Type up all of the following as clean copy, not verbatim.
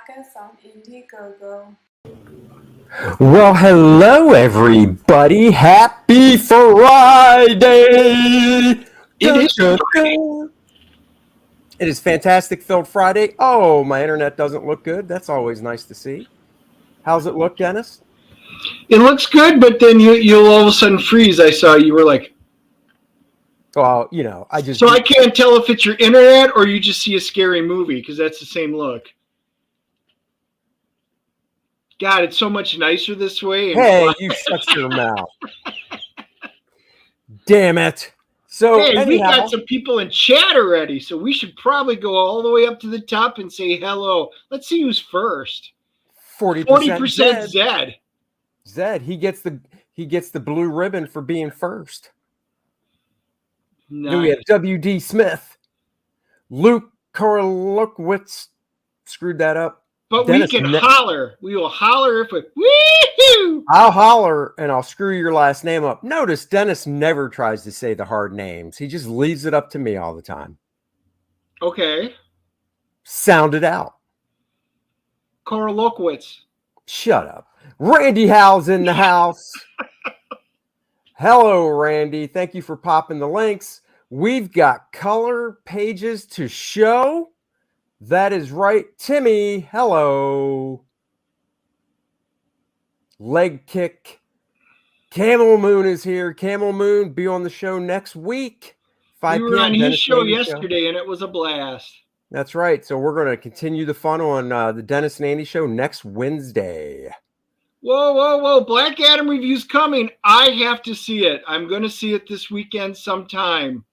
us on Indiegogo. Well, hello, everybody. Happy Friday. It is Fantastic Filled Friday. Oh, my internet doesn't look good. That's always nice to see. How's it look, Dennis? It looks good, but then you'll all of a sudden freeze. I saw you were like, well, you know, I can't tell if it's your internet or you just see a scary movie because that's the same look. God, it's so much nicer this way. Hey, you shut your mouth. Damn it. So, hey, anyhow, we got some people in chat already, so we should probably go all the way up to the top and say hello. Let's see who's first. 40% Zed. Zed, he gets the blue ribbon for being first. Nice. Then we have W.D. Smith. Luke Korlowitz screwed that up. But Dennis, we can holler. We will holler if we woo-hoo! I'll holler and I'll screw your last name up. Notice Dennis never tries to say the hard names. He just leaves it up to me all the time. Okay. Sound it out. Korlowitz. Shut up. Randy Howell's in the house. Hello, Randy. Thank you for popping the links. We've got color pages to show. That is right. Timmy, hello. Leg kick. Camel Moon is here. Camel Moon, be on the show next week. 5 We were on his show yesterday, and it was a blast. That's right. So we're going to continue the fun on the Dennis and Andy show next Wednesday. Whoa. Black Adam review's coming. I have to see it. I'm going to see it this weekend sometime.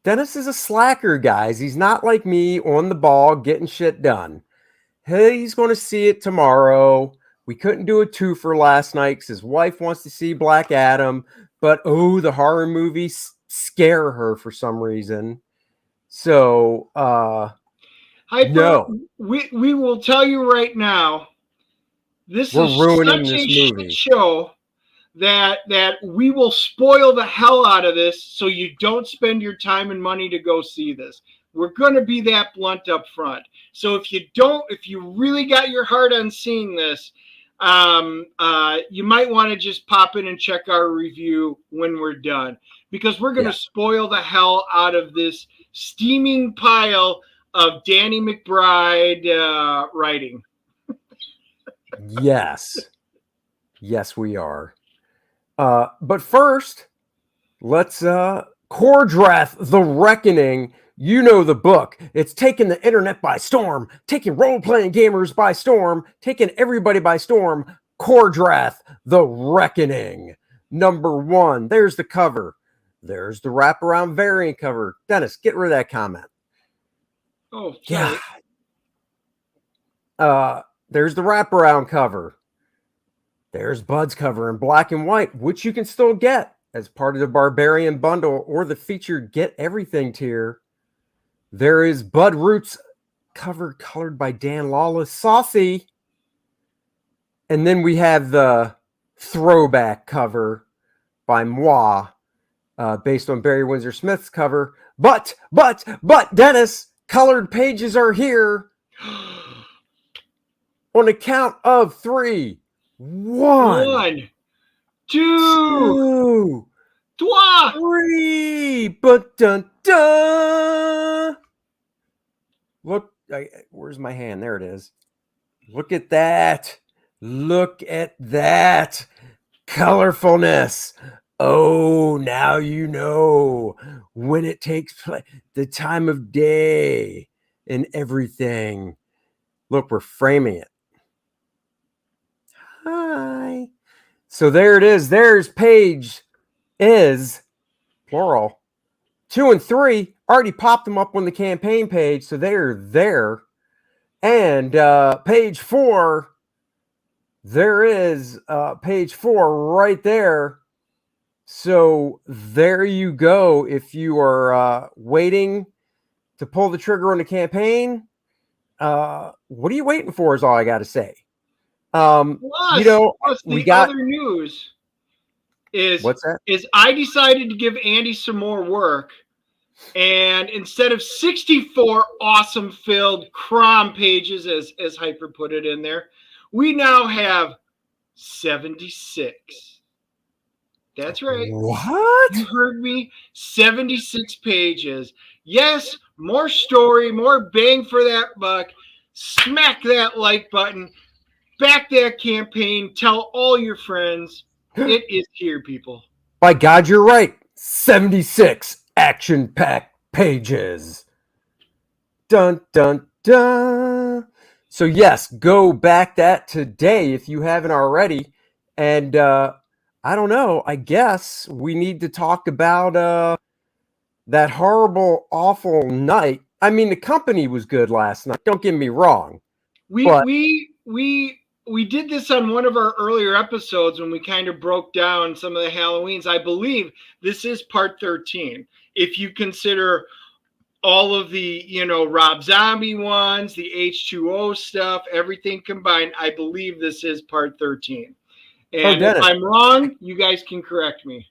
Dennis is a slacker, guys. He's not like me on the ball getting shit done. He's going to see it tomorrow. We couldn't do a twofer last night because his wife wants to see Black Adam, but the horror movies scare her for some reason. So, no. We will tell you right now, We're ruining this movie. Show that we will spoil the hell out of this so you don't spend your time and money to go see this. We're going to be that blunt up front. So if you really got your heart on seeing this, you might want to just pop in and check our review when we're done, because we're going to spoil the hell out of this steaming pile of Danny McBride writing. Yes, we are. But first, let's Kor-Drath, The Reckoning. You know the book. It's taken the internet by storm, taking role-playing gamers by storm, taking everybody by storm. Kor-Drath, The Reckoning. Number 1. There's the cover. There's the wraparound variant cover. Dennis, get rid of that comment. Oh, sorry. Yeah. There's the wraparound cover. There's Bud's cover in black and white, which you can still get as part of the Barbarian bundle or the featured Get Everything tier. There is Bud Roots cover colored by Dan Lawless, Saucy. And then we have the throwback cover by Moi, based on Barry Windsor Smith's cover. But, Dennis, colored pages are here. On a count of 3. 1, 2, 3. But dun dun. Look, where's my hand? There it is. Look at that. Look at that colorfulness. Oh, now you know when it takes place, the time of day and everything. Look, we're framing it. Hi. So there it is. There's page is plural. 2 and 3 already popped them up on the campaign page, so they're there. And page 4, there is page 4 right there. So there you go. If you are waiting to pull the trigger on the campaign, what are you waiting for is all I got to say. Plus, we got other news is what's that? Is I decided to give Andy some more work. And instead of 64 awesome filled crom pages, as Hyper put it in there, we now have 76. That's right. What? You heard me. 76 pages. Yes, more story, more bang for that buck. Smack that like button. Back that campaign. Tell all your friends. It is here, people. By God, you're right. 76 action-packed pages. Dun, dun, dun. So, yes, go back that today if you haven't already. And I don't know. I guess we need to talk about that horrible, awful night. I mean, the company was good last night. Don't get me wrong. But We did this on one of our earlier episodes when we kind of broke down some of the Halloweens. I believe this is part 13. If you consider all of the, Rob Zombie ones, the H2O stuff, everything combined, I believe this is part 13. And if Dennis, I'm wrong, you guys can correct me.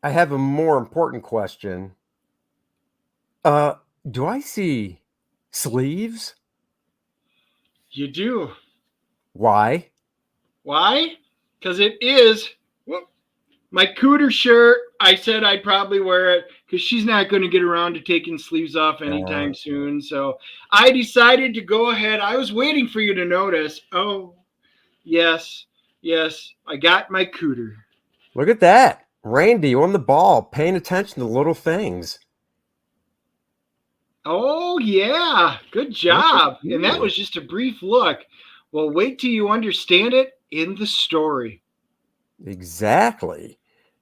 I have a more important question. Do I see sleeves? You do. Why? Why? Because it is my Cooter shirt. I said I'd probably wear it because she's not going to get around to taking sleeves off anytime soon. So I decided to go ahead. I was waiting for you to notice. Oh, yes, I got my Cooter. Look at that. Randy on the ball, paying attention to little things. Oh, yeah. Good job. And that was just a brief look. Well, wait till you understand it in the story. Exactly.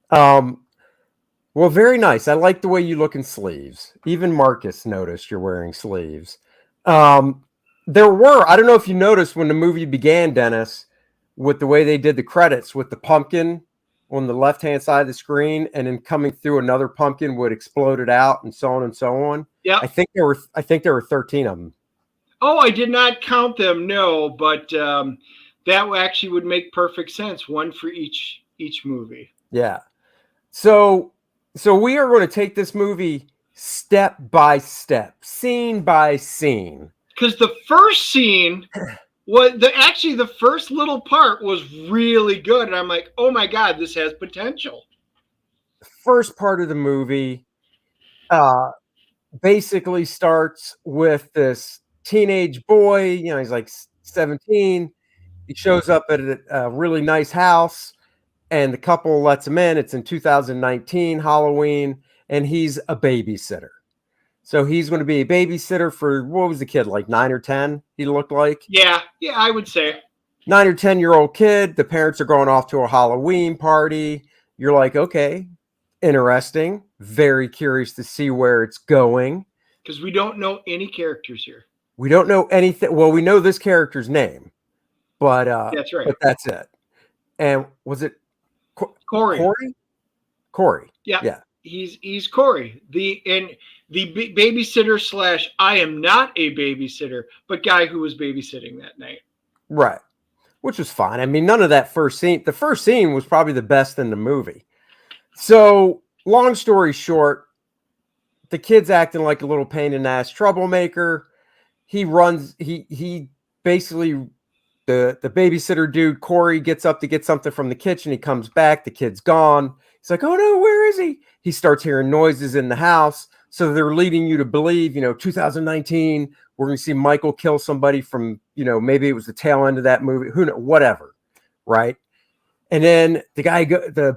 Well, very nice. I like the way you look in sleeves. Even Marcus noticed you're wearing sleeves. I don't know if you noticed when the movie began, Dennis, with the way they did the credits with the pumpkin on the left-hand side of the screen, and then coming through another pumpkin would explode it out, and so on and so on. Yeah. I think there were 13 of them. Oh, I did not count them, no, but that actually would make perfect sense. One for each movie. Yeah. So we are going to take this movie step by step, scene by scene. Because the first scene was the first little part was really good, and I'm like, oh my God, this has potential. The first part of the movie basically starts with this teenage boy. He's like 17. He shows up at a really nice house, and the couple lets him in. It's in 2019 Halloween, and he's a babysitter. So he's going to be a babysitter for, what was the kid, like 9 or 10? He looked like. Yeah, I would say 9 or 10-year-old kid. The parents are going off to a Halloween party. You're like, okay, interesting. Very curious to see where it's going. Because we don't know any characters here. We don't know anything. Well, we know this character's name, but that's right. But that's it. And was it Corey? Corey. Yeah. He's Corey. The babysitter / I am not a babysitter, but guy who was babysitting that night. Right. Which was fine. I mean, none of that first scene. The first scene was probably the best in the movie. So, long story short, the kid's acting like a little pain in the ass troublemaker. He runs, he basically, the babysitter dude, Corey, gets up to get something from the kitchen. He comes back. The kid's gone. He's like, oh no, where is he? He starts hearing noises in the house. So they're leading you to believe, 2019, we're going to see Michael kill somebody from, maybe it was the tail end of that movie. Who knows? Whatever. Right. And then the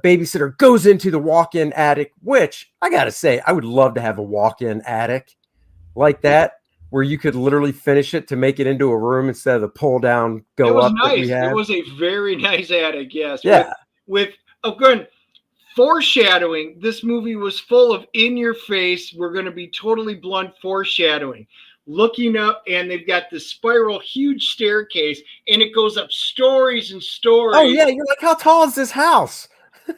babysitter goes into the walk-in attic, which I got to say, I would love to have a walk-in attic like that, where you could literally finish it to make it into a room instead of the pull down, go up. It was nice. It was a very nice attic. Yes. Yeah. With good foreshadowing. This movie was full of in your face. We're going to be totally blunt foreshadowing. Looking up, and they've got this spiral huge staircase, and it goes up stories and stories. Oh yeah, you're like, how tall is this house?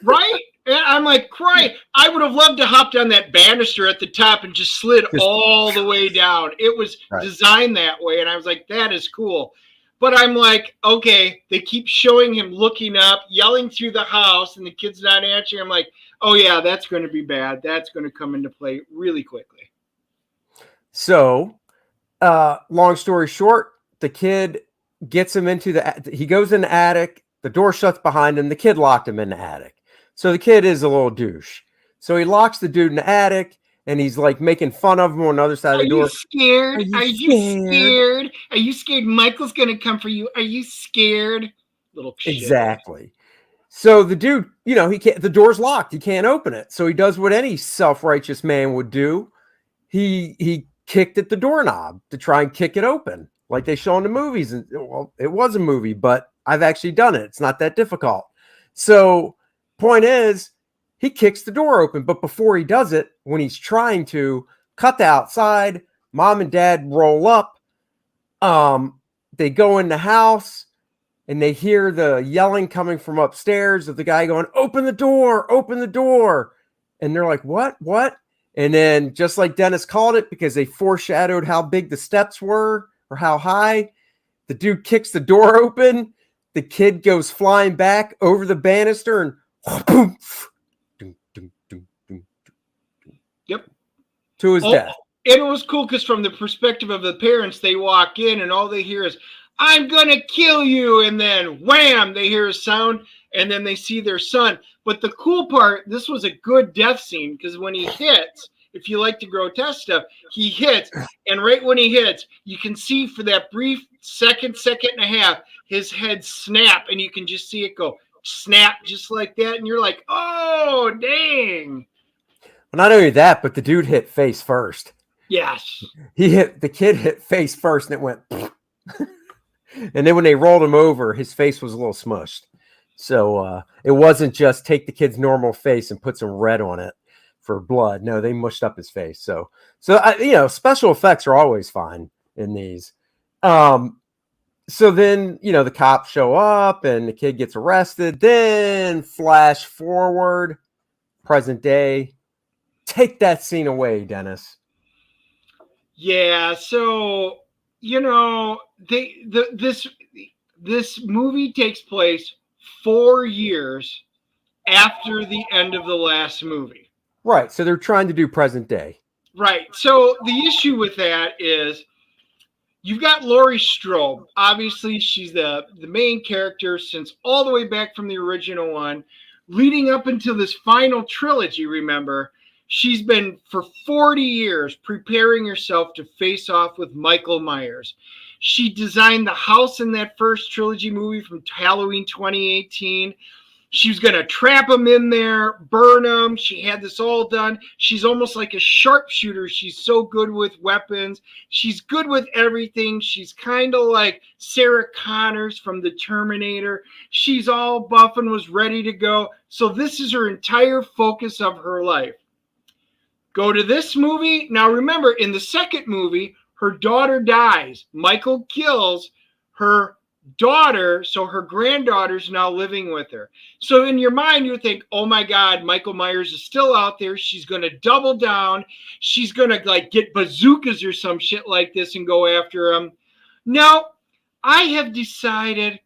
Right? And I'm like, crying. I would have loved to hop down that banister at the top and just slid all the way down. It was designed that way, and I was like, that is cool. But I'm like, okay, they keep showing him looking up, yelling through the house, and the kid's not answering. I'm like, oh yeah, that's going to be bad. That's going to come into play really quickly. So, long story short, the kid gets him he goes in the attic, the door shuts behind him, the kid locked him in the attic. So the kid is a little douche. So he locks the dude in the attic and he's like making fun of him on the other side of Are the you door. scared? Are you Are you scared? scared? Are you scared Michael's gonna come for you? Are you scared? Little shit. Exactly. So the dude, he can't, the door's locked. He can't open it. So he does what any self-righteous man would do. He kicked at the doorknob to try and kick it open, like they show in the movies. And well, it was a movie, but I've actually done it. It's not that difficult. So point is, he kicks the door open, but before he does it, when he's trying to cut the outside, mom and dad roll up. They go in the house and they hear the yelling coming from upstairs of the guy going, open the door, open the door. And they're like, what? And then just like Dennis called it, because they foreshadowed how big the steps were or how high, the dude kicks the door open. The kid goes flying back over the banister and boom, Yep. To his death. And it was cool because from the perspective of the parents, they walk in and all they hear is, I'm going to kill you. And then wham, they hear a sound and then they see their son. But the cool part, this was a good death scene because when he hits, if you like to grotesque stuff, he hits. And right when he hits, you can see for that brief second and a half, his head snap and you can just see it go snap just like that. And you're like, oh, dang. Well, not only that, but the dude hit face first. Yes. The kid hit face first and it went. And then when they rolled him over, his face was a little smushed. So it wasn't just take the kid's normal face and put some red on it for blood. No, they mushed up his face. So special effects are always fine in these. So then, the cops show up and the kid gets arrested. Then flash forward, present day. Take that scene away, Dennis. Yeah, so this movie takes place 4 years after the end of the last movie. Right, so they're trying to do present day. Right. So the issue with that is you've got Laurie Strode. Obviously, she's the main character since all the way back from the original one, leading up until this final trilogy, remember. She's been for 40 years preparing herself to face off with Michael Myers. She designed the house in that first trilogy movie from Halloween 2018. She was going to trap him in there, burn him. She had this all done. She's almost like a sharpshooter. She's so good with weapons. She's good with everything. She's kind of like Sarah Connors from The Terminator. She's all buff and was ready to go. So this is her entire focus of her life. Go to this movie. Now remember, in the second movie, her daughter dies. Michael kills her daughter, so her granddaughter's now living with her. So in your mind, you think, oh my God, Michael Myers is still out there. She's going to double down. She's going to get bazookas or some shit like this and go after him. No, I have decided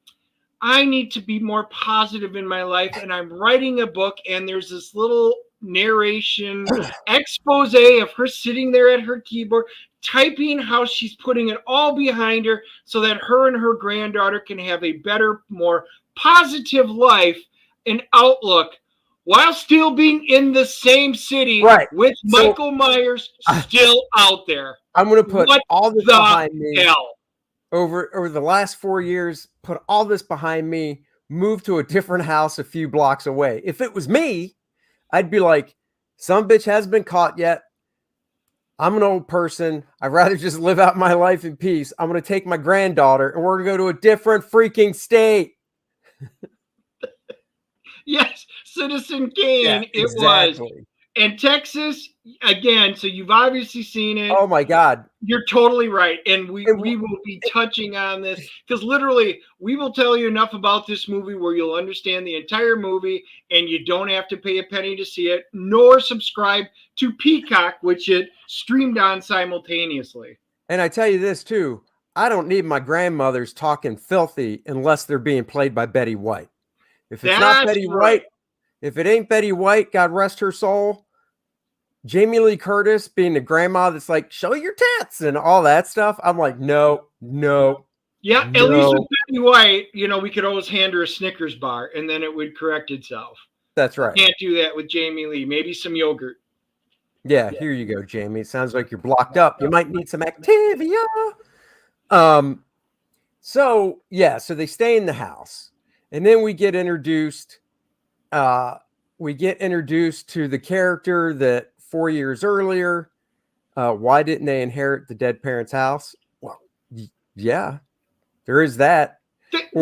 I need to be more positive in my life, and I'm writing a book, and there's this little narration expose of her sitting there at her keyboard typing how she's putting it all behind her so that her and her granddaughter can have a better, more positive life and outlook while still being in the same city with Michael Myers still out there. I'm going to put all this behind me. Hell? Over the last 4 years, put all this behind me, move to a different house a few blocks away. If it was me, I'd be like, some bitch hasn't been caught yet. I'm an old person. I'd rather just live out my life in peace. I'm going to take my granddaughter and we're going to go to a different freaking state. Yes, Citizen Kane, it was. And Texas, again, so you've obviously seen it. Oh, my God. You're totally right. And we will be touching on this because literally we will tell you enough about this movie where you'll understand the entire movie and you don't have to pay a penny to see it, nor subscribe to Peacock, which it streamed on simultaneously. And I tell you this, too. I don't need my grandmothers talking filthy unless they're being played by Betty White. If it's not Betty White, if it ain't Betty White, God rest her soul, Jamie Lee Curtis being the grandma that's like, show your tits and all that stuff. I'm like, no. Yeah, at least with Betty White, we could always hand her a Snickers bar and then it would correct itself. That's right. Can't do that with Jamie Lee. Maybe some yogurt. Yeah, here you go, Jamie. It sounds like you're blocked up. You might need some Activia. So they stay in the house. And then we get introduced to the character that 4 years earlier, why didn't they inherit the dead parents' house? Well, yeah, there is that.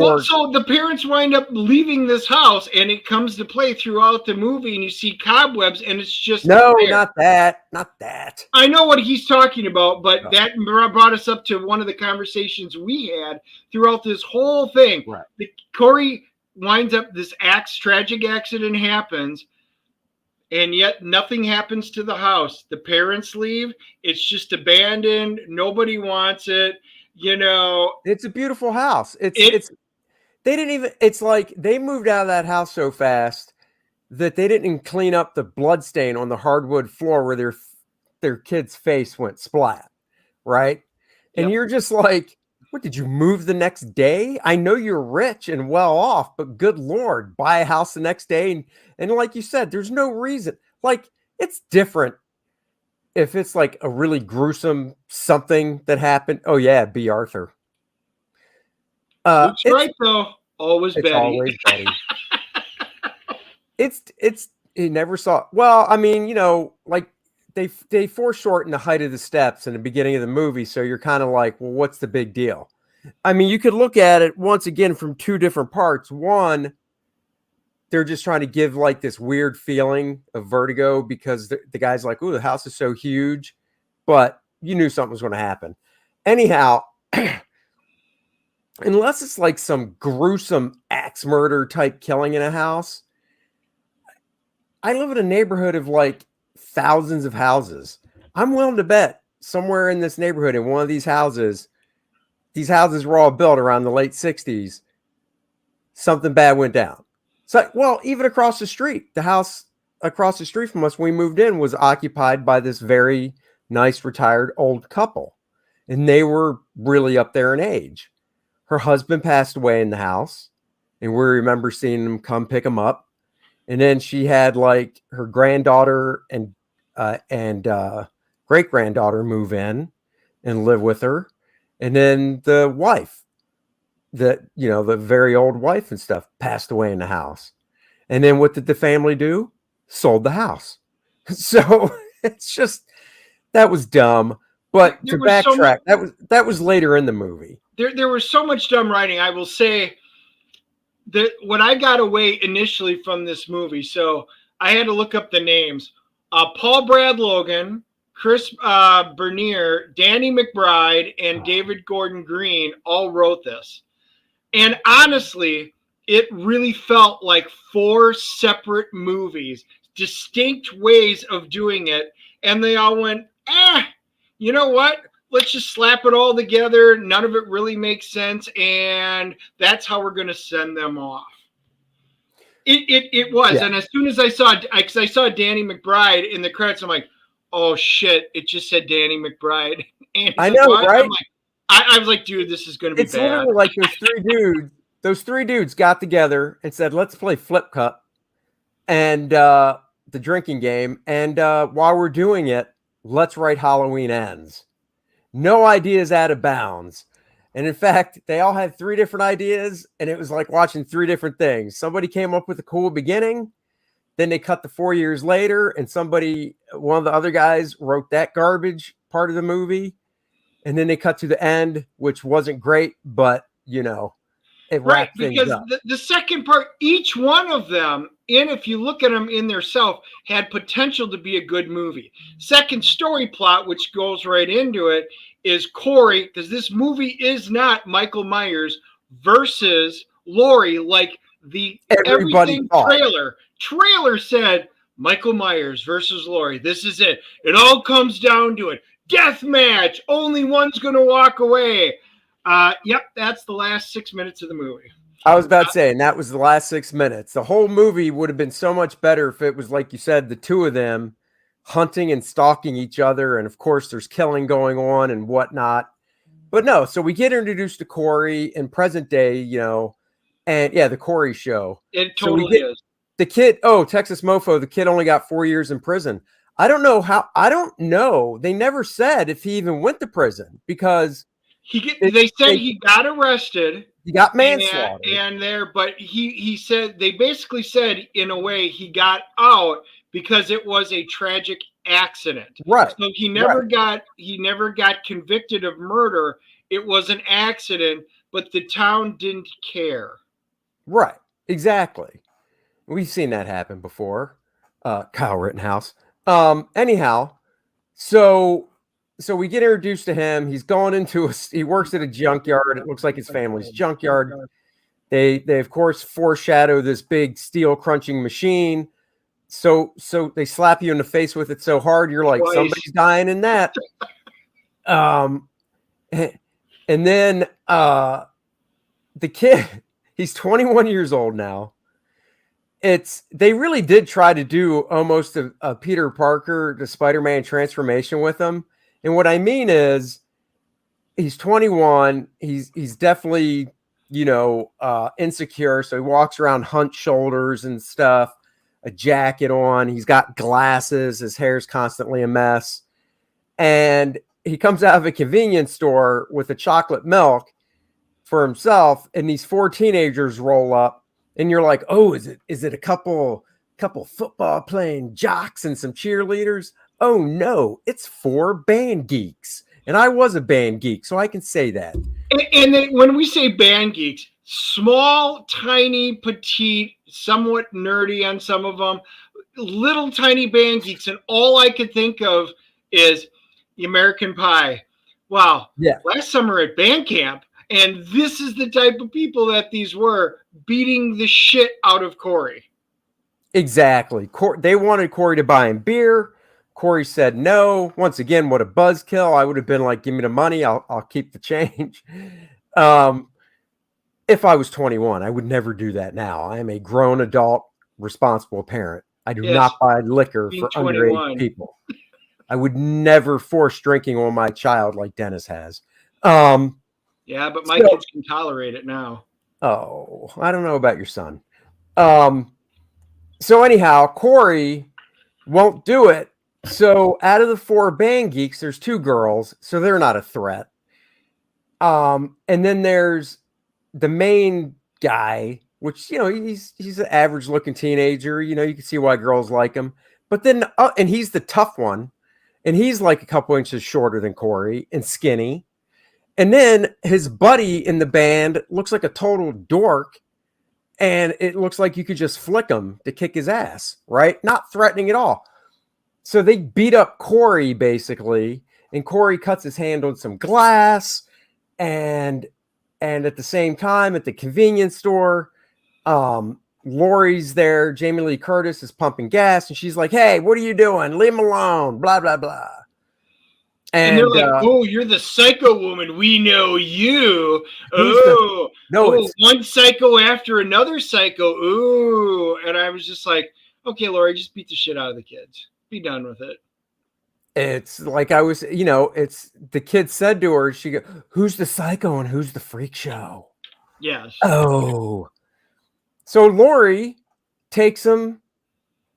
So the parents wind up leaving this house, and it comes to play throughout the movie, and you see cobwebs, and it's just not that. I know what he's talking about, but that brought us up to one of the conversations we had throughout this whole thing. Right. Corey winds up, this tragic accident happens, and yet nothing happens to the house. The parents leave. It's just abandoned. Nobody wants it. It's a beautiful house. It's like they moved out of that house so fast that they didn't clean up the blood stain on the hardwood floor where their kid's face went splat. Right. And you're just like, what, did you move the next day? I know you're rich and well off, but good Lord, buy a house the next day. And like you said, there's no reason. Like, it's different if it's like a really gruesome something that happened. Oh yeah, B. Arthur. That's right, though. Always Betty. Always Betty. He never saw. Well, I mean, like they foreshorten the height of the steps in the beginning of the movie, so you're kind of like, well, what's the big deal? I mean, you could look at it once again from two different parts. One, they're just trying to give like this weird feeling of vertigo because the guy's like, "Ooh, the house is so huge," but you knew something was going to happen. Anyhow, unless it's like some gruesome axe murder type killing in a house, I live in a neighborhood of like thousands of houses. I'm willing to bet somewhere in this neighborhood, in one of these houses were all built around the late 60s. Something bad went down. So, well, even across the street, the house across the street from us, when we moved in, was occupied by this very nice retired old couple. And they were really up there in age. Her husband passed away in the house, and we remember seeing him come pick him up. And then she had like her granddaughter and great granddaughter move in and live with her, and then the wife, the very old wife and stuff, passed away in the house. And then what did the family do? Sold the house. So it's just, that was dumb. But to backtrack, that was later in the movie. There was so much dumb writing. I will say that what I got away initially from this movie, so I had to look up the names. Paul Brad Logan, Chris Bernier, Danny McBride, and David Gordon Green all wrote this. And honestly, it really felt like 4 separate movies, distinct ways of doing it. And they all went, you know what? Let's just slap it all together. None of it really makes sense. And that's how we're going to send them off. It was. Yeah. And as soon as I saw Danny McBride in the credits, I'm like, oh shit, it just said Danny McBride. And I know, like, right? I was like, dude, this is going to be bad. It's literally like those three dudes got together and said, let's play Flip Cup and the drinking game. And while we're doing it, let's write Halloween Ends. No ideas out of bounds. And in fact, they all had 3 different ideas, and it was like watching 3 different things. Somebody came up with a cool beginning, then they cut to 4 years later, and one of the other guys wrote that garbage part of the movie, and then they cut to the end, which wasn't great, but it wrapped things up. The second part, each one of them, and if you look at them in their self, had potential to be a good movie. Second story plot, which goes right into it, is Corey, because this movie is not Michael Myers versus Laurie like the everything trailer. Trailer said Michael Myers versus Laurie. This is it. It all comes down to it. Death match. Only one's going to walk away. Yep, that's the last 6 minutes of the movie. I was about to say, and that was the last 6 minutes. The whole movie would have been so much better if it was, like you said, the 2 of them hunting and stalking each other. And of course, there's killing going on and whatnot. But no, so we get introduced to Corey in present day, and yeah, the Corey show. It So we totally get is. the kid. Oh, Texas Mofo. The kid only got 4 years in prison. I don't know how. I don't know. They never said if he even went to prison because They said he got arrested. He got manslaughter. But he said, they basically said in a way he got out because it was a tragic accident. Right. So he never got convicted of murder. It was an accident, but the town didn't care. Right. Exactly. We've seen that happen before. Kyle Rittenhouse. Anyhow, so we get introduced to him. He's going he works at a junkyard. It looks like his family's junkyard. They of course foreshadow this big steel crunching machine. So they slap you in the face with it so hard you're like, Twice. Somebody's dying in that. And then the kid, he's 21 years old now. They really did try to do almost a Peter Parker to Spider-Man transformation with him. And what I mean is he's 21. He's definitely, insecure. So he walks around hunched shoulders and stuff, a jacket on. He's got glasses. His hair's constantly a mess. And he comes out of a convenience store with a chocolate milk for himself. And these 4 teenagers roll up. And you're like, oh, is it a couple football playing jocks and some cheerleaders? Oh no, it's 4 band geeks. And I was a band geek, so I can say that. And when we say band geeks, small, tiny, petite, somewhat nerdy on some of them, little tiny band geeks. And all I could think of is the American Pie. Wow. Yeah. Last summer at band camp. And this is the type of people that these were, beating the shit out of Corey. Exactly. They wanted Corey to buy him beer. Corey said no. Once again, what a buzzkill. I would have been like, give me the money. I'll keep the change. If I was 21, I would never do that now. I am a grown adult, responsible parent. I do not buy liquor for 21. Underage people. I would never force drinking on my child like Dennis has. Yeah, but my kids can tolerate it now. Oh, I don't know about your son. So anyhow, Corey won't do it. So out of the 4 band geeks, there's 2 girls, so they're not a threat. And then there's the main guy, which, he's an average looking teenager. You can see why girls like him. But then, and he's the tough one. And he's like a couple inches shorter than Corey and skinny. And then his buddy in the band looks like a total dork. And it looks like you could just flick him to kick his ass, right? Not threatening at all. So they beat up Corey, basically. And Corey cuts his hand on some glass. And at the same time, at the convenience store, Lori's there. Jamie Lee Curtis is pumping gas. And she's like, hey, what are you doing? Leave him alone. Blah, blah, blah. And they're like, oh, you're the psycho woman. We know you. One psycho after another psycho. Ooh. And I was just like, okay, Lori, just beat the shit out of the kids. Be done with it. It's like I was, it's the kid said to her, she go, who's the psycho and who's the freak show? Yes. Oh. So Lori takes him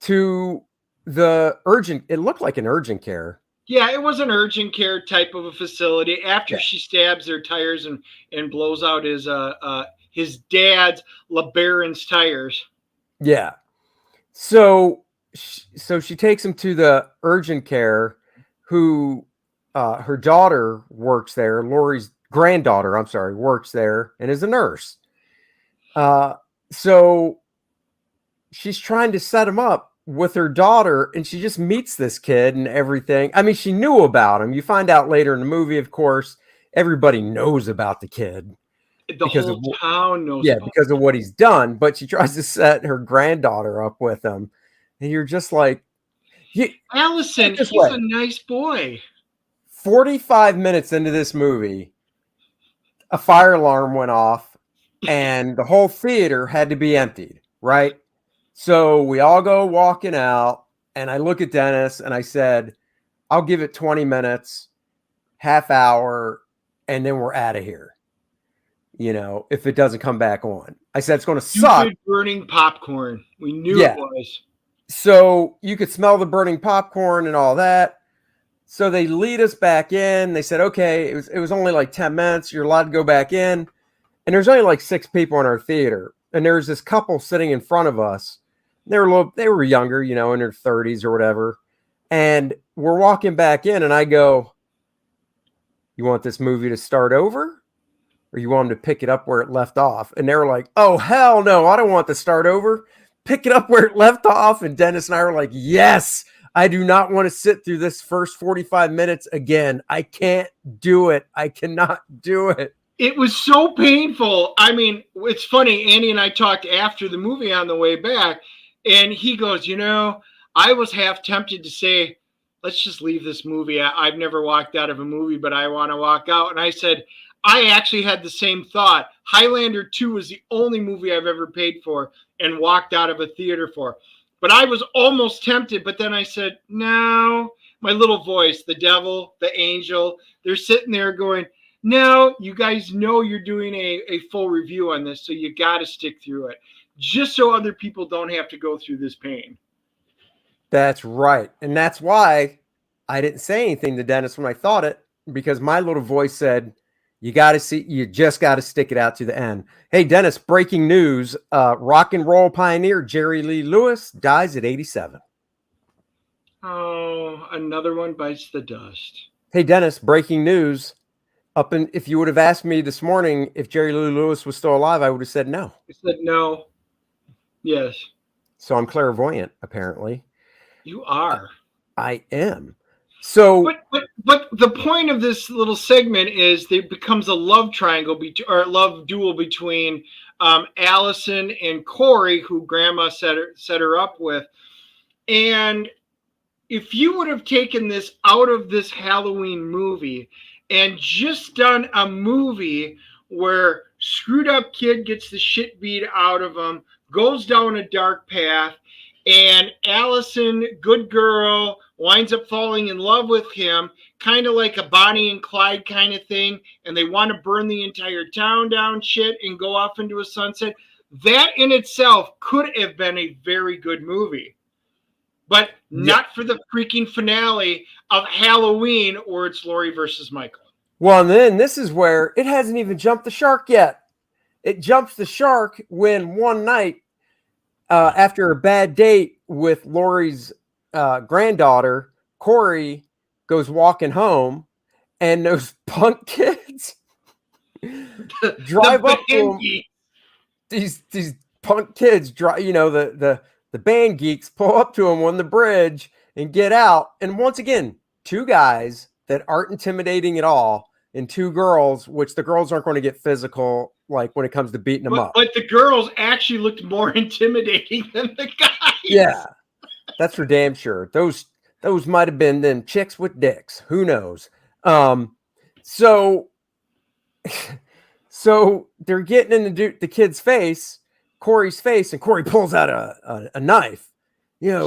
to it looked like an urgent care. Yeah, it was an urgent care type of a facility. After she stabs their tires and blows out his dad's LeBaron's tires. Yeah. So she takes him to the urgent care. Who her daughter works there. Lori's granddaughter, works there and is a nurse. So she's trying to set him up with her daughter, and she just meets this kid and everything. I mean, she knew about him. You find out later in the movie, of course, everybody knows about the kid. The whole town knows. Yeah, because of what he's done. But she tries to set her granddaughter up with him, and you're just like, Allison, he's a nice boy. 45 minutes into this movie, a fire alarm went off, and the whole theater had to be emptied. Right. So we all go walking out, And I look at Dennis and I said, I'll give it 20 minutes, half hour, and then we're out of here. If it doesn't come back on. I said, it's going to suck. Burning popcorn. We knew it was. So you could smell the burning popcorn and all that. So they lead us back in. They said, okay, it was only like 10 minutes. You're allowed to go back in. And there's only like 6 people in our theater. And there's this couple sitting in front of us. They were younger, in their 30s or whatever. And we're walking back in and I go, you want this movie to start over? Or you want them to pick it up where it left off? And they were like, oh, hell no, I don't want to start over. Pick it up where it left off. And Dennis and I were like, yes, I do not want to sit through this first 45 minutes again. I can't do it. I cannot do it. It was so painful. I mean, it's funny. Andy and I talked after the movie on the way back, and he goes, I was half tempted to say, let's just leave this movie. I've never walked out of a movie, but I want to walk out. And I said, I actually had the same thought. Highlander 2 was the only movie I've ever paid for and walked out of a theater for. But I was almost tempted, but then I said, no. My little voice, the devil, the angel, they're sitting there going, no, you guys know you're doing a full review on this, so you got to stick through it, just so other people don't have to go through this pain. That's right. And that's why I didn't say anything to Dennis when I thought it, because my little voice said, you just got to stick it out to the end. Hey, Dennis, breaking news. Rock and roll pioneer Jerry Lee Lewis dies at 87. Oh, another one bites the dust. Hey, Dennis, breaking news. If you would have asked me this morning if Jerry Lee Lewis was still alive, I would have said no. I said no. Yes. So I'm clairvoyant, apparently. You are. I am. So, but the point of this little segment is there becomes a love triangle or love duel between Allison and Corey, who Grandma set her up with. And if you would have taken this out of this Halloween movie and just done a movie where screwed up kid gets the shit beat out of him, goes down a dark path, and Allison, good girl, winds up falling in love with him, kind of like a Bonnie and Clyde kind of thing, and they want to burn the entire town down shit and go off into a sunset. That in itself could have been a very good movie. But not for the freaking finale of Halloween, or it's Laurie versus Michael. Well, and then this is where it hasn't even jumped the shark yet. It jumps the shark when one night, after a bad date with Laurie's granddaughter, Corey goes walking home, and those punk kids drive up to him. These punk kids drive, the band geeks pull up to him on the bridge and get out. And once again, 2 guys that aren't intimidating at all, and 2 girls, which the girls aren't going to get physical, like when it comes to beating them up. But the girls actually looked more intimidating than the guys. Yeah, that's for damn sure. Those might have been them chicks with dicks. Who knows? So they're getting in the kid's face, Corey's face, and Corey pulls out a knife.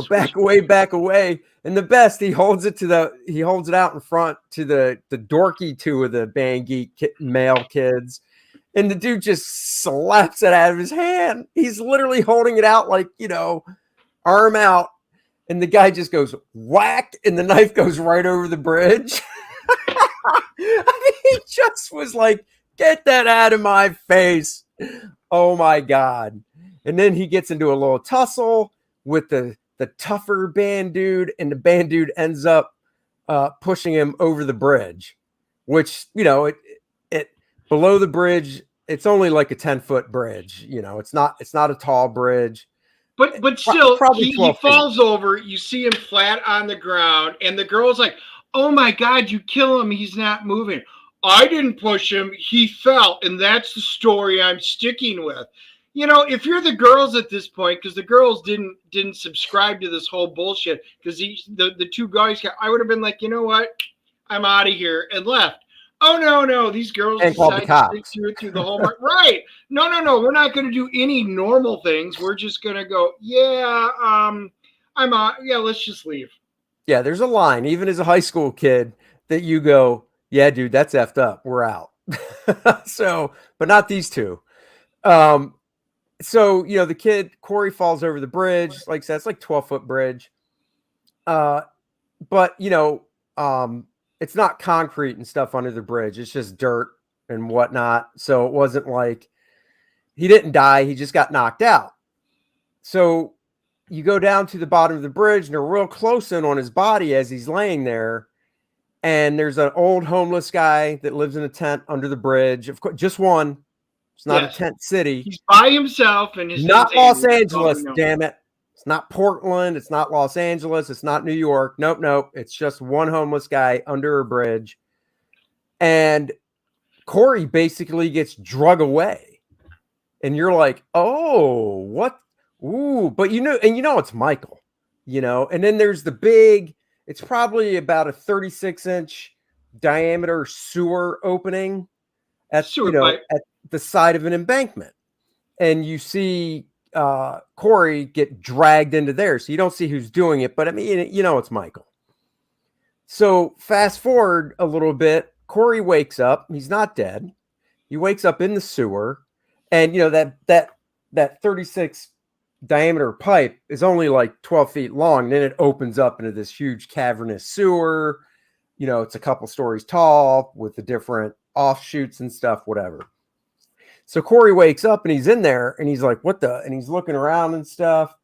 Back away. And the best, he holds it out in front to the dorky 2 of the band geek male kids. And the dude just slaps it out of his hand. He's literally holding it out like, arm out. And the guy just goes whack, and the knife goes right over the bridge. I mean, he just was like, get that out of my face. Oh my God. And then he gets into a little tussle with the tougher band dude, and the band dude ends up pushing him over the bridge, which, it below the bridge, it's only like a 10-foot bridge. It's not a tall bridge. But still, he falls over. You see him flat on the ground, and the girl's like, oh my God, you kill him. He's not moving. I didn't push him. He fell. And that's the story I'm sticking with. If you're the girls at this point, because the girls didn't subscribe to this whole bullshit, because the 2 guys, I would have been like, you know what? I'm out of here, and left. Oh, no. These girls decide to stick through the whole mark. Right. No. We're not going to do any normal things. We're just going to go, yeah, I'm on. Yeah, let's just leave. Yeah, there's a line, even as a high school kid, that you go, yeah, dude, that's effed up. We're out. So, but not these two. Um, so, the kid, Corey, falls over the bridge. Like I said, it's like 12-foot bridge. But, it's not concrete and stuff under the bridge. It's just dirt and whatnot. So it wasn't like he didn't die. He just got knocked out. So you go down to the bottom of the bridge and they're real close in on his body as he's laying there. And there's an old homeless guy that lives in a tent under the bridge. Of course, just one. It's not a tent city. He's by himself, and his not Los Angeles. Damn it! It's not Portland. It's not Los Angeles. It's not New York. Nope. It's just one homeless guy under a bridge, and Corey basically gets drug away. And you're like, oh, what? Ooh, but it's Michael. And then there's the big. It's probably about a 36-inch diameter sewer opening at the side of an embankment. And you see Corey get dragged into there. So you don't see who's doing it, but I mean, it's Michael. So fast forward a little bit, Corey wakes up. He's not dead. He wakes up in the sewer, and that 36 diameter pipe is only like 12 feet long. Then it opens up into this huge cavernous sewer. It's a couple stories tall with the different offshoots and stuff, whatever. So Corey wakes up and he's in there and he's like, what the? And he's looking around and stuff.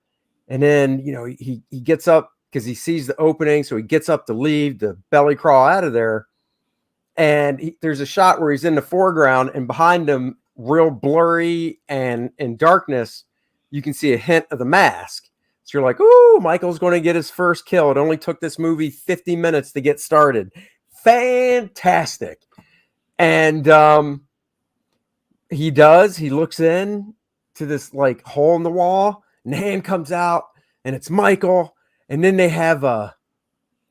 And then, he gets up because he sees the opening. So he gets up to leave, the belly crawl out of there. And there's a shot where he's in the foreground, and behind him, real blurry and in darkness, you can see a hint of the mask. So you're like, ooh, Michael's going to get his first kill. It only took this movie 50 minutes to get started. Fantastic. And he does. He looks in to this like hole in the wall, and the hand comes out, and it's Michael. And then they have a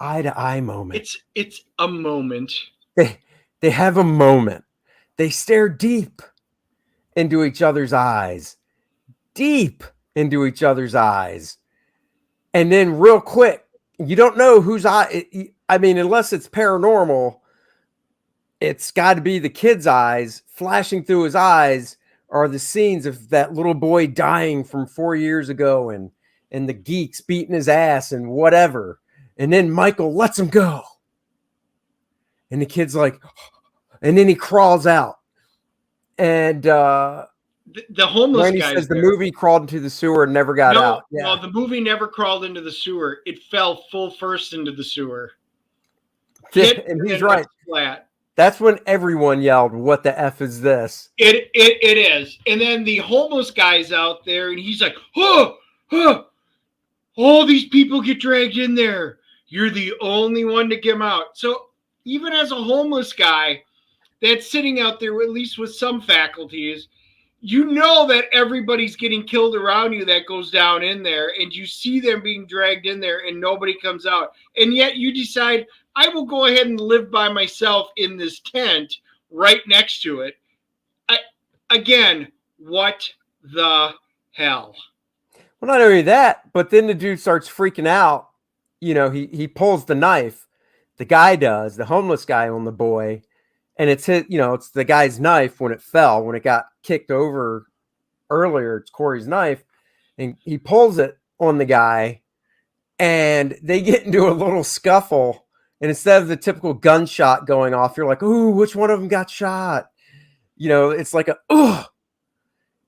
eye-to-eye moment. It's a moment. They have a moment. They stare deep into each other's eyes. Deep into each other's eyes. And then real quick, you don't know whose eye. I mean, unless it's paranormal, it's got to be the kid's eyes. Flashing through his eyes are the scenes of that little boy dying from 4 years ago, and the geeks beating his ass and whatever. And then Michael lets him go. And the kid's like, and then he crawls out. And the homeless Randy guy says the movie crawled into the sewer and never got out. Yeah. No, the movie never crawled into the sewer. It fell full first into the sewer. And he's right. Flat. That's when everyone yelled, "What the F is this?" It is. And then the homeless guy's out there, and he's like, huh. All these people get dragged in there. You're the only one to get them out. So even as a homeless guy that's sitting out there, at least with some faculties, that everybody's getting killed around you that goes down in there, and you see them being dragged in there and nobody comes out. And yet you decide, I will go ahead and live by myself in this tent right next to it. Again, what the hell? Well, not only that, but then the dude starts freaking out. He pulls the knife. The guy does, the homeless guy on the boy. And it's it's the guy's knife when it fell, when it got kicked over earlier. It's Corey's knife. And he pulls it on the guy. And they get into a little scuffle. And instead of the typical gunshot going off, you're like, ooh, which one of them got shot? It's like ugh.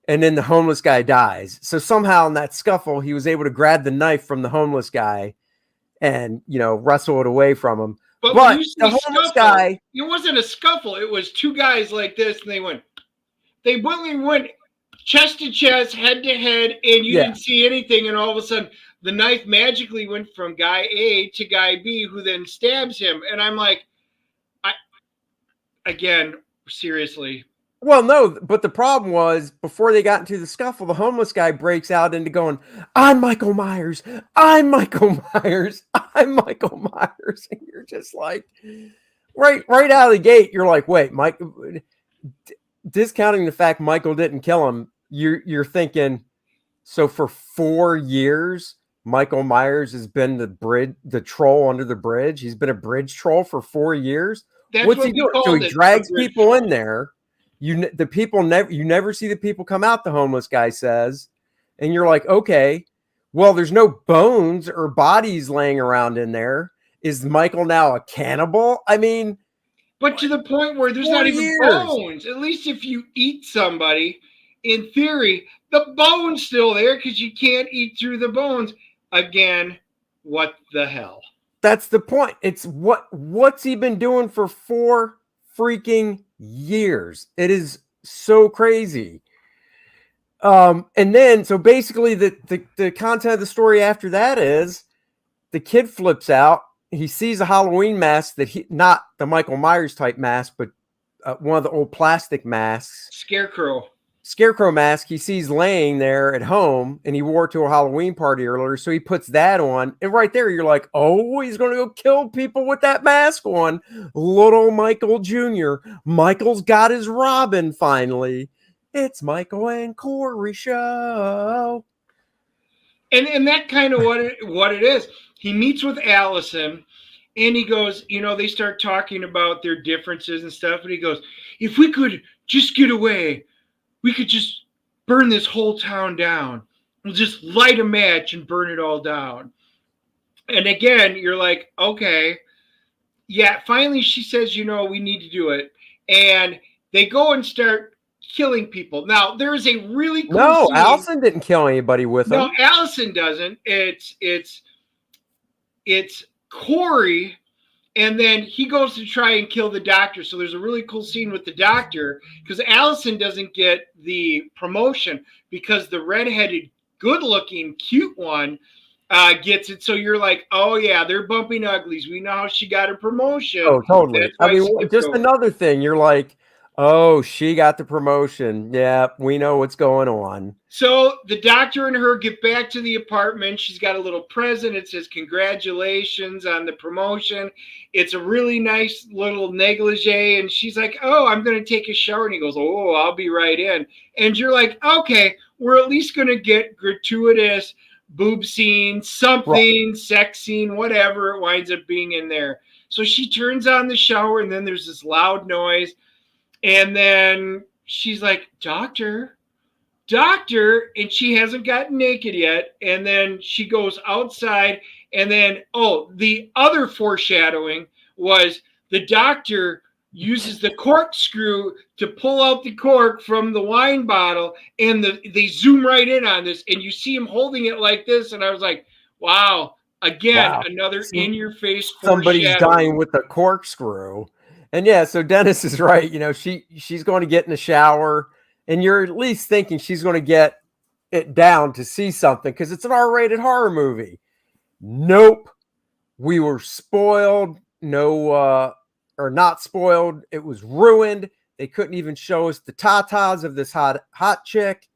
And then the homeless guy dies. So somehow in that scuffle, he was able to grab the knife from the homeless guy and, wrestle it away from him. But the homeless guy, it wasn't a scuffle. It was two guys like this, and they went chest to chest, head to head, and you didn't see anything. And all of a sudden, the knife magically went from guy A to guy B, who then stabs him. And I'm like, seriously. Well, no, but the problem was before they got into the scuffle, the homeless guy breaks out into going, I'm Michael Myers. I'm Michael Myers. I'm Michael Myers. And you're just like, right out of the gate, you're like, wait, Mike, discounting the fact Michael didn't kill him, you're thinking, so for 4 years, Michael Myers has been the troll under the bridge. He's been a bridge troll for 4 years. That's What's what he we doing? So called he it. drags A bridge people troll. in there. You never see the people come out, the homeless guy says. And you're like, okay, well, there's no bones or bodies laying around in there. Is Michael now a cannibal? I mean, But to the point where there's 4 not even years. bones. At least if you eat somebody, in theory, the bone's still there because you can't eat through the bones. Again, what the hell? That's the point. It's what's he been doing for 4 freaking years? It is so crazy. And then so basically the content of the story after that is the kid flips out. He sees a Halloween mask that not the Michael Myers type mask, but one of the old plastic masks. Scarecrow mask he sees laying there at home, and he wore it to a Halloween party earlier, so he puts that on, and right there you're like, oh, he's gonna go kill people with that mask on. Little Michael Jr. Michael's got his Robin finally. It's Michael and Corey show. And that kind of what it is. He meets with Allison, and he goes, they start talking about their differences and stuff, and he goes, if we could just get away, we could just burn this whole town down. We'll just light a match and burn it all down. And again, you're like, okay. Yeah, finally she says, we need to do it. And they go and start killing people. Now, there's a really cool scene. Allison didn't kill anybody with him. No, Allison doesn't. It's Corey, and then he goes to try and kill the doctor. So there's a really cool scene with the doctor because Allison doesn't get the promotion because the redheaded, good-looking, cute one gets it. So you're like, oh yeah, they're bumping uglies. We know how she got her promotion. Oh, totally. I mean, just another thing. You're like, oh, she got the promotion. Yeah, we know what's going on. So the doctor and her get back to the apartment. She's got a little present. It says, congratulations on the promotion. It's a really nice little negligee. And she's like, oh, I'm going to take a shower. And he goes, oh, I'll be right in. And you're like, okay, we're at least going to get gratuitous boob scene, something, right. Sex scene, whatever it winds up being in there. So she turns on the shower, and then there's this loud noise. And then she's like, doctor, and she hasn't gotten naked yet. And then she goes outside, and then, the other foreshadowing was the doctor uses the corkscrew to pull out the cork from the wine bottle, and they zoom right in on this, and you see him holding it like this. And I was like, wow, again, another in-your-face somebody's dying with a corkscrew. And yeah, so Dennis is right. She's going to get in the shower, and you're at least thinking she's going to get it down to see something because it's an R-rated horror movie. Nope. We were spoiled. Or not spoiled. It was ruined. They couldn't even show us the tatas of this hot chick.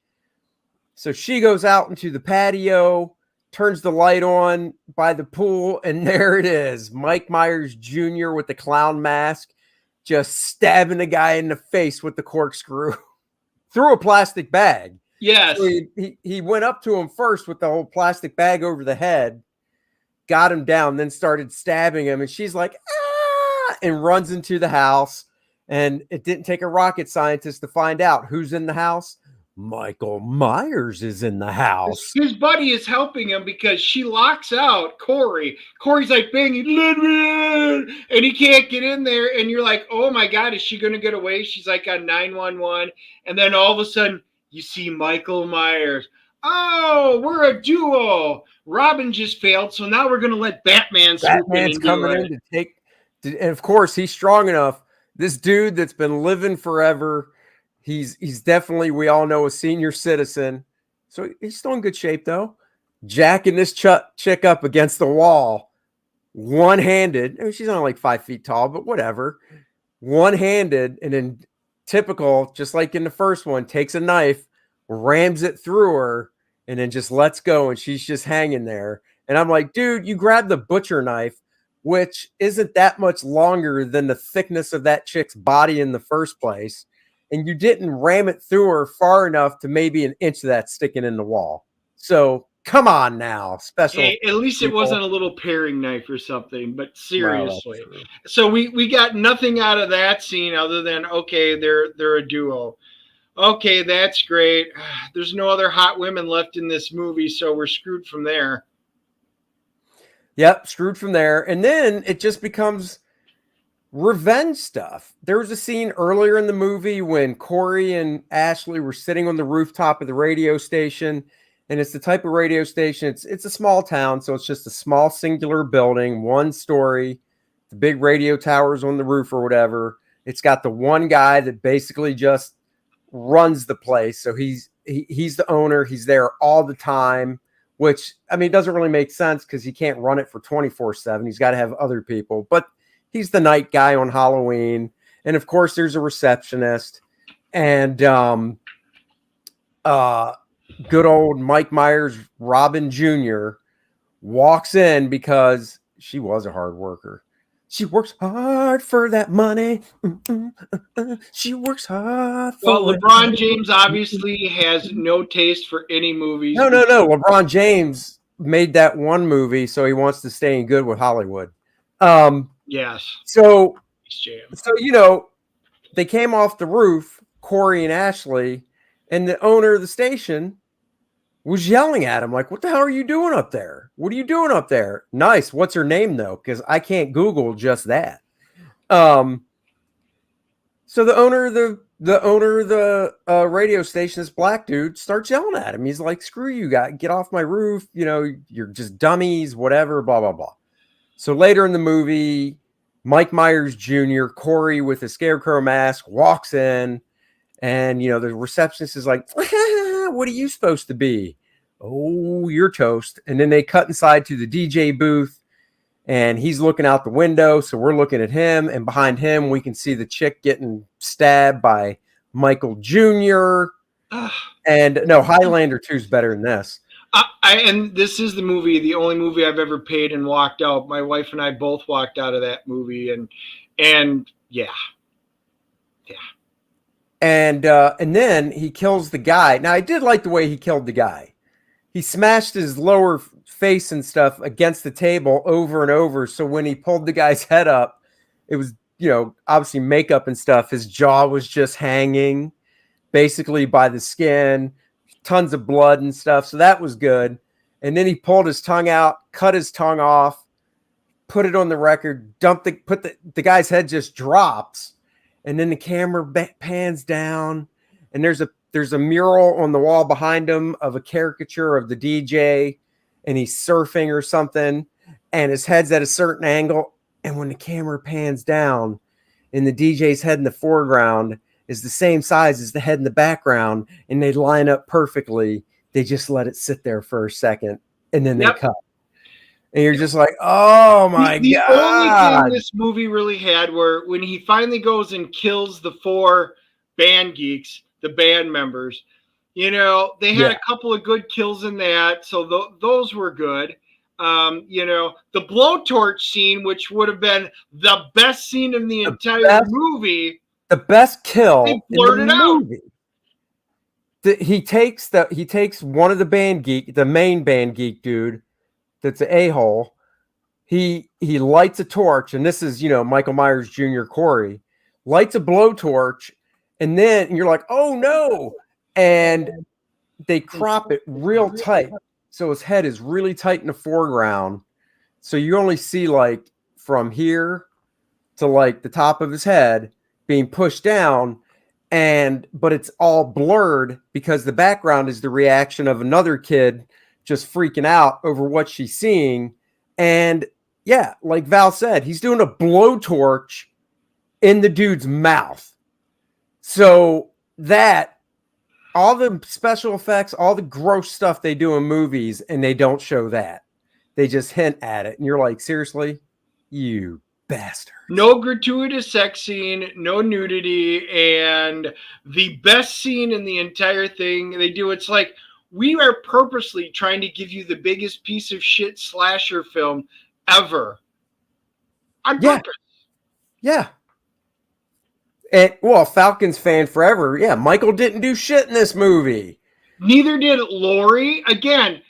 So she goes out into the patio, turns the light on by the pool, and there it is. Mike Myers Jr. with the clown mask, just stabbing the guy in the face with the corkscrew through a plastic bag. Yes. So he went up to him first with the whole plastic bag over the head, got him down, then started stabbing him. And she's like, ah, and runs into the house. And it didn't take a rocket scientist to find out who's in the house. Michael Myers is in the house. His buddy is helping him because she locks out Corey. Corey's like banging, let me in, and he can't get in there. And you're like, oh my God, is she going to get away? She's like on 911. And then all of a sudden, you see Michael Myers. Oh, we're a duo. Robin just failed, so now we're going to let Batman swoop in. Batman's coming in to take, and of course, he's strong enough. This dude that's been living forever. He's definitely, we all know, a senior citizen. So he's still in good shape, though. Jacking this chick up against the wall, one-handed. I mean, she's only like 5 feet tall, but whatever. One-handed, and then typical, just like in the first one, takes a knife, rams it through her, and then just lets go, and she's just hanging there. And I'm like, dude, you grabbed the butcher knife, which isn't that much longer than the thickness of that chick's body in the first place. And you didn't ram it through her far enough to maybe an inch of that sticking in the wall. So Come on now, special. Hey, at least it people. wasn't a little paring knife or something. But Well, that's seriously, true. so we got nothing out of that scene other than okay, they're a duo. Okay, that's great. There's no other hot women left in this movie, so we're screwed from there. Yep, screwed from there. And then it just becomes revenge stuff. There was a scene earlier in the movie when Corey and Ashley were sitting on the rooftop of the radio station. And it's the type of radio station, it's a small town, so it's just a small singular building, one story, the big radio towers on the roof or whatever. It's got the one guy that basically just runs the place. So he's the owner, he's there all the time, which I mean doesn't really make sense because he can't run it for 24/7. He's got to have other people, but he's the night guy on Halloween. And of course there's a receptionist, and good old Mike Myers, Robin Jr. walks in because she was a hard worker. She works hard for that money. She works hard for Well, LeBron James obviously has no taste for any movies. No. LeBron James made that one movie, so he wants to stay in good with Hollywood. Yes. So they came off the roof, Corey and Ashley, and the owner of the station was yelling at him like, "What the hell are you doing up there? What are you doing up there?" Nice. What's her name though? Because I can't Google just that. So the owner of the radio station, this black dude, starts yelling at him. He's like, "Screw you, guy! Get off my roof! You're just dummies, whatever." Blah blah blah. So later in the movie, Mike Myers Jr., Corey with a scarecrow mask, walks in, and the receptionist is like, "What are you supposed to be?" "Oh, you're toast." And then they cut inside to the DJ booth, and he's looking out the window, so we're looking at him, and behind him we can see the chick getting stabbed by Michael Jr. And no, Highlander 2 is better than this. And this is the only movie I've ever paid and walked out. My wife and I both walked out of that movie, and yeah. And then he kills the guy. Now, I did like the way he killed the guy. He smashed his lower face and stuff against the table over and over. So when he pulled the guy's head up, it was, obviously makeup and stuff. His jaw was just hanging basically by the skin, tons of blood and stuff. So that was good. And then he pulled his tongue out, cut his tongue off, put it on the record, the guy's head just drops. And then the camera pans down, and there's a mural on the wall behind him of a caricature of the DJ, and he's surfing or something, and his head's at a certain angle. And when the camera pans down, and the DJ's head in the foreground is the same size as the head in the background, and they line up perfectly, they just let it sit there for a second, and then they cut. And you're just like, oh my God. The only thing this movie really had were when he finally goes and kills the 4 band geeks, the band members, they had a couple of good kills in that. So those were good. The blowtorch scene, which would have been the best scene in the entire movie. The best kill in the movie. He takes one of the main band geek dude, that's an a-hole. He lights a torch, and this is Michael Myers Jr. Corey lights a blowtorch, and then you're like, oh no, and they crop it real tight, so his head is really tight in the foreground, so you only see like from here to like the top of his head being pushed down, but it's all blurred because the background is the reaction of another kid just freaking out over what she's seeing. And yeah, like Val said, he's doing a blowtorch in the dude's mouth. So that, all the special effects, all the gross stuff they do in movies, and they don't show that. They just hint at it. And you're like, seriously? You bastard. No gratuitous sex scene, no nudity, and the best scene in the entire thing they do, it's like, we are purposely trying to give you the biggest piece of shit slasher film ever. On purpose. Yeah. And, Falcons fan forever. Yeah, Michael didn't do shit in this movie. Neither did Laurie. Again,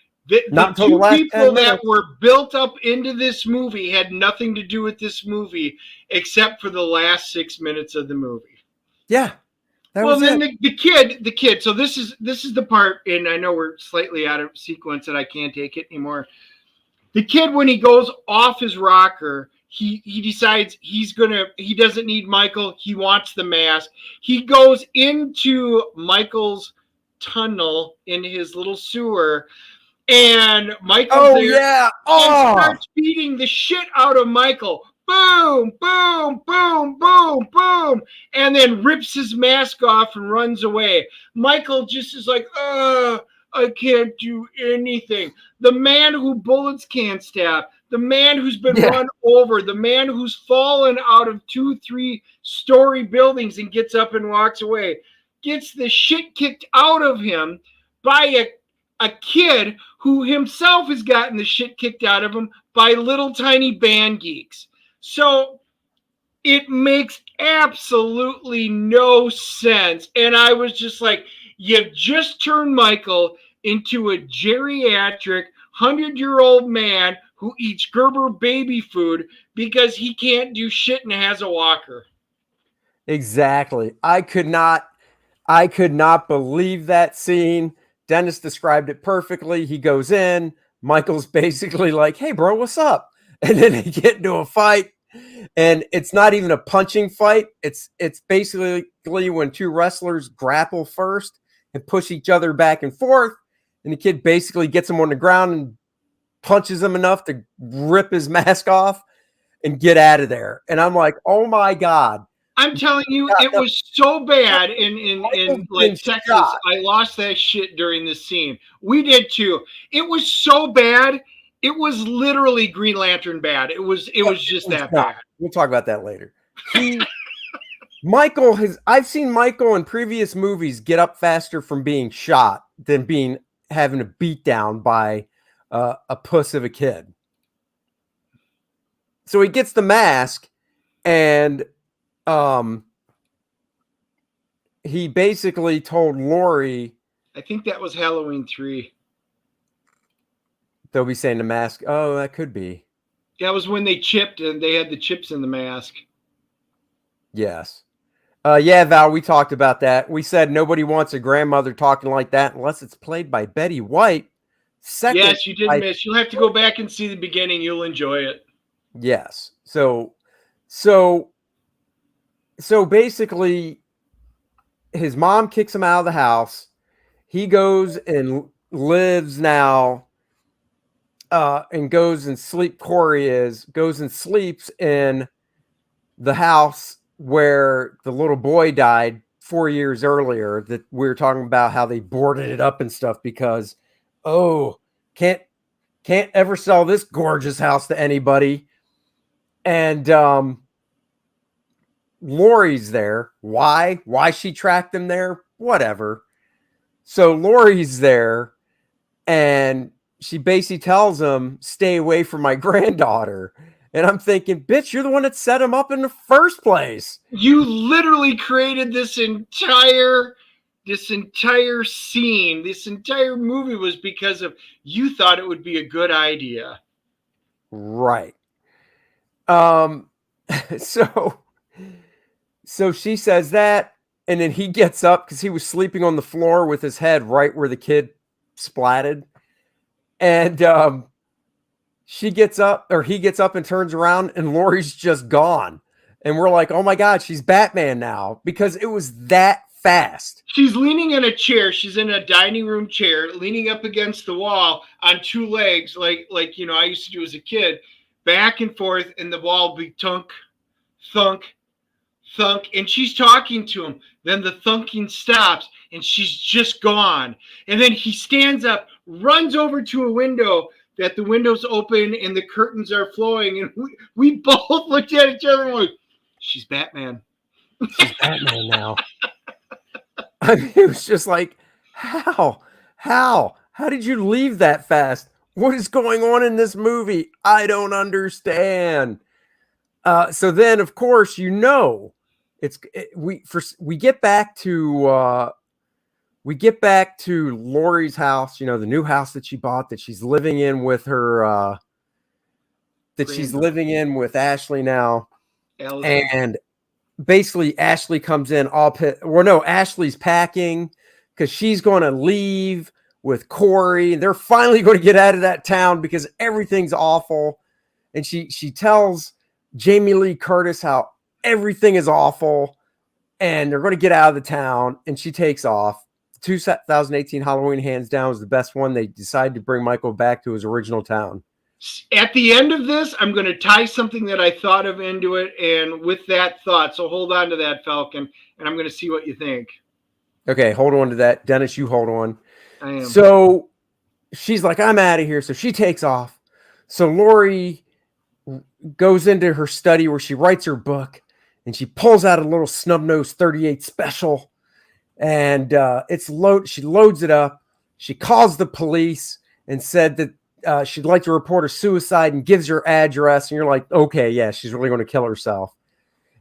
Not The until the two last 10 people that minutes. were built up into this movie had nothing to do with this movie except for the last 6 minutes of the movie. Yeah. That Well, was then it. the kid. So this is the part, and I know we're slightly out of sequence and I can't take it anymore. The kid, when he goes off his rocker, he decides he doesn't need Michael. He wants the mask. He goes into Michael's tunnel in his little sewer, and Michael's Oh, there yeah. and Oh, starts beating the shit out of Michael. Boom, boom, boom, boom, boom, and then rips his mask off and runs away. Michael just is like, I can't do anything. The man who bullets can't stab, the man who's been yeah. run over, the man who's fallen out of 2-3 story buildings and gets up and walks away, gets the shit kicked out of him by a kid who himself has gotten the shit kicked out of him by little tiny band geeks. So it makes absolutely no sense. And I was just like, you've just turned Michael into a geriatric 100-year-old man who eats Gerber baby food because he can't do shit and has a walker. Exactly. I could not believe that scene. Dennis described it perfectly. He goes in, Michael's basically like, "Hey bro, what's up?" And then they get into a fight. And it's not even a punching fight. It's basically when two wrestlers grapple first and push each other back and forth. And the kid basically gets him on the ground and punches him enough to rip his mask off and get out of there. And I'm like, oh my God. I'm telling you, it was so bad in like Texas. Shot. I lost that shit during this scene. We did too. It was so bad. It was literally Green Lantern bad. It was just that bad. We'll talk about that later. I've seen Michael in previous movies get up faster from being shot than having a beat down by a puss of a kid. So he gets the mask and he basically told Lori. I think that was Halloween 3. They'll be saying the mask. Oh, that could be. That was when they chipped and they had the chips in the mask. Yes. Yeah, Val, we talked about that. We said nobody wants a grandmother talking like that unless it's played by Betty White. Second, yes, you did miss. You'll have to go back and see the beginning. You'll enjoy it. Yes. So basically, his mom kicks him out of the house. He goes and lives now and goes and goes and sleeps in the house where the little boy died 4 years earlier, that we were talking about how they boarded it up and stuff because, can't ever sell this gorgeous house to anybody. And Lori's there. Why she tracked him there? Whatever. So Lori's there and she basically tells him, stay away from my granddaughter. And I'm thinking, bitch, you're the one that set him up in the first place. You literally created this entire scene. This entire movie was because of you thought it would be a good idea. Right. So she says that, and then he gets up because he was sleeping on the floor with his head right where the kid splatted. And he gets up and turns around, and Lori's just gone. And we're like, oh my God, she's Batman now, because it was that fast. She's leaning in a chair. She's in a dining room chair, leaning up against the wall on two legs, like I used to do as a kid, back and forth, and the wall be thunk, thunk, thunk, and she's talking to him. Then the thunking stops, and she's just gone. And then he stands up, runs over to a window, that the window's open and the curtains are flowing, and we both looked at each other and were like, she's Batman. She's Batman now. I mean, it was just like, how did you leave that fast? What is going on in this movie? I don't understand. So then, of course, we get back to we get back to Lori's house, the new house that she bought that she's living in with her, she's living in with Ashley now. Allison. And basically Ashley comes in all well, no, Ashley's packing because she's going to leave with Corey, and they're finally going to get out of that town because everything's awful. And she tells Jamie Lee Curtis how everything is awful, and they're going to get out of the town, and she takes off. 2018 Halloween, hands down, was the best one. They decided to bring Michael back to his original town. At the end of this, I'm going to tie something that I thought of into it, and with that thought, so hold on to that, Falcon, and I'm going to see what you think. Okay, hold on to that. Dennis, you hold on. I am. So she's like, I'm out of here. So she takes off. So Lori goes into her study where she writes her book, and she pulls out a little snub-nosed 38 special, and she loads it up. She calls the police and said that she'd like to report a suicide and gives her address. And you're like, okay, yeah, she's really going to kill herself.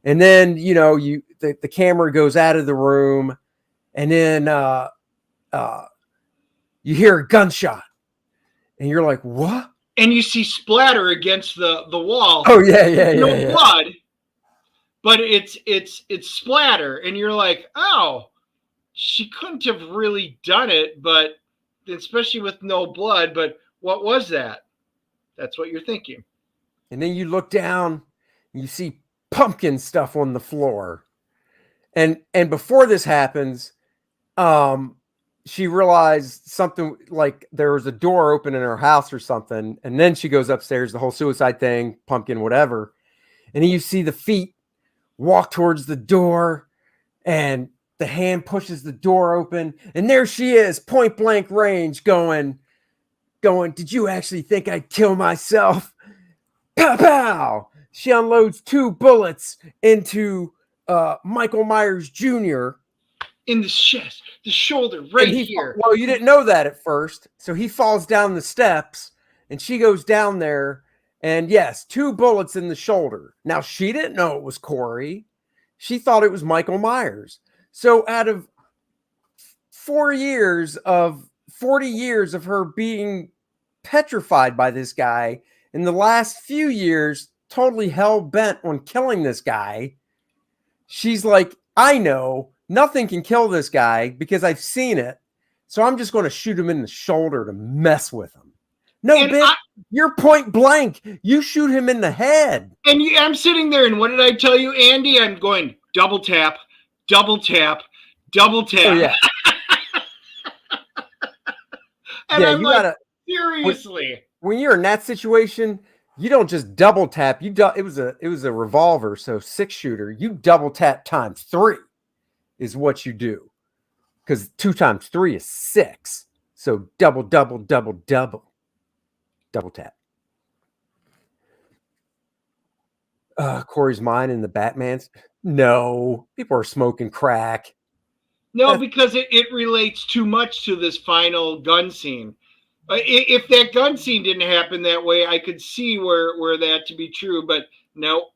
And then, the camera goes out of the room, and then you hear a gunshot, and you're like, what? And you see splatter against the wall. Oh yeah. No blood, but it's splatter, and you're like, oh, she couldn't have really done it, but especially with no blood. But what was that? That's what you're thinking. And then you look down, and you see pumpkin stuff on the floor, and before this happens, she realized something, like there was a door open in her house or something. And then she goes upstairs, the whole suicide thing, pumpkin, whatever. And then you see the feet walk towards the door, and the hand pushes the door open. And there she is, point blank range, going, did you actually think I'd kill myself? Pow, pow. She unloads 2 bullets into Michael Myers Jr. in the chest, the shoulder, right here. Well, you didn't know that at first. So he falls down the steps, and she goes down there, and yes, 2 bullets in the shoulder. Now, she didn't know it was Corey. She thought it was Michael Myers. So out of 40 years of her being petrified by this guy, in the last few years, totally hell-bent on killing this guy, she's like, I know nothing can kill this guy because I've seen it. So I'm just going to shoot him in the shoulder to mess with him. No, bitch, you're point blank. You shoot him in the head. And I'm sitting there, and what did I tell you, Andy? I'm going double tap, double tap, double tap. Oh, yeah. And I'm like, seriously. When you're in that situation, you don't just double tap. It was a revolver, so 6-shooter. You double tap times 3 is what you do, because 2 times 3 is 6. So double tap. Corey's mind in the Batman's. No, people are smoking crack. No, because it relates too much to this final gun scene. If that gun scene didn't happen that way, I could see where that to be true, but no.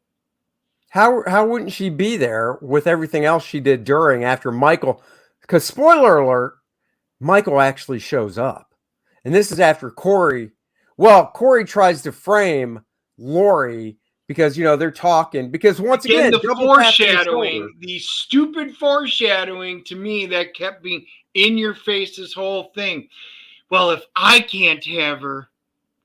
How wouldn't she be there with everything else she did after Michael? Because spoiler alert, Michael actually shows up. And this is after Corey. Well, Corey tries to frame Lori because, they're talking. Because once again, the foreshadowing, the stupid foreshadowing to me that kept being in your face this whole thing. Well, if I can't have her,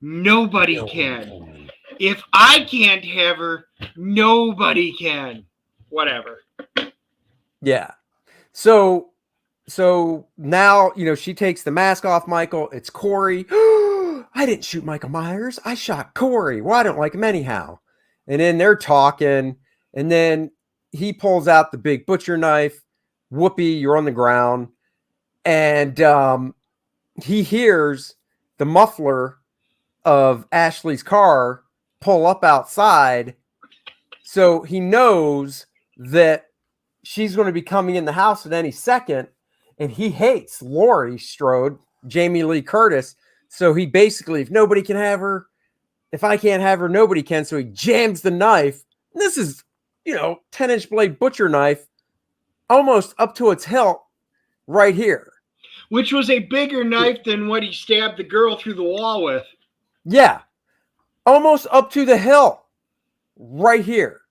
nobody can. If I can't have her, nobody can. Whatever. Yeah. So now, she takes the mask off Michael. It's Corey. I didn't shoot Michael Myers. I shot Corey. Well, I don't like him anyhow. And then they're talking. And then he pulls out the big butcher knife. Whoopee, you're on the ground. And he hears the muffler of Ashley's car pull up outside. So he knows that she's going to be coming in the house at any second. And he hates Laurie Strode, Jamie Lee Curtis. So he basically, if nobody can have her, if I can't have her, nobody can. So he jams the knife. And this is, 10-inch blade butcher knife, almost up to its hilt right here. which was a bigger knife than what he stabbed the girl through the wall with. Yeah. Almost up to the hilt. Right here.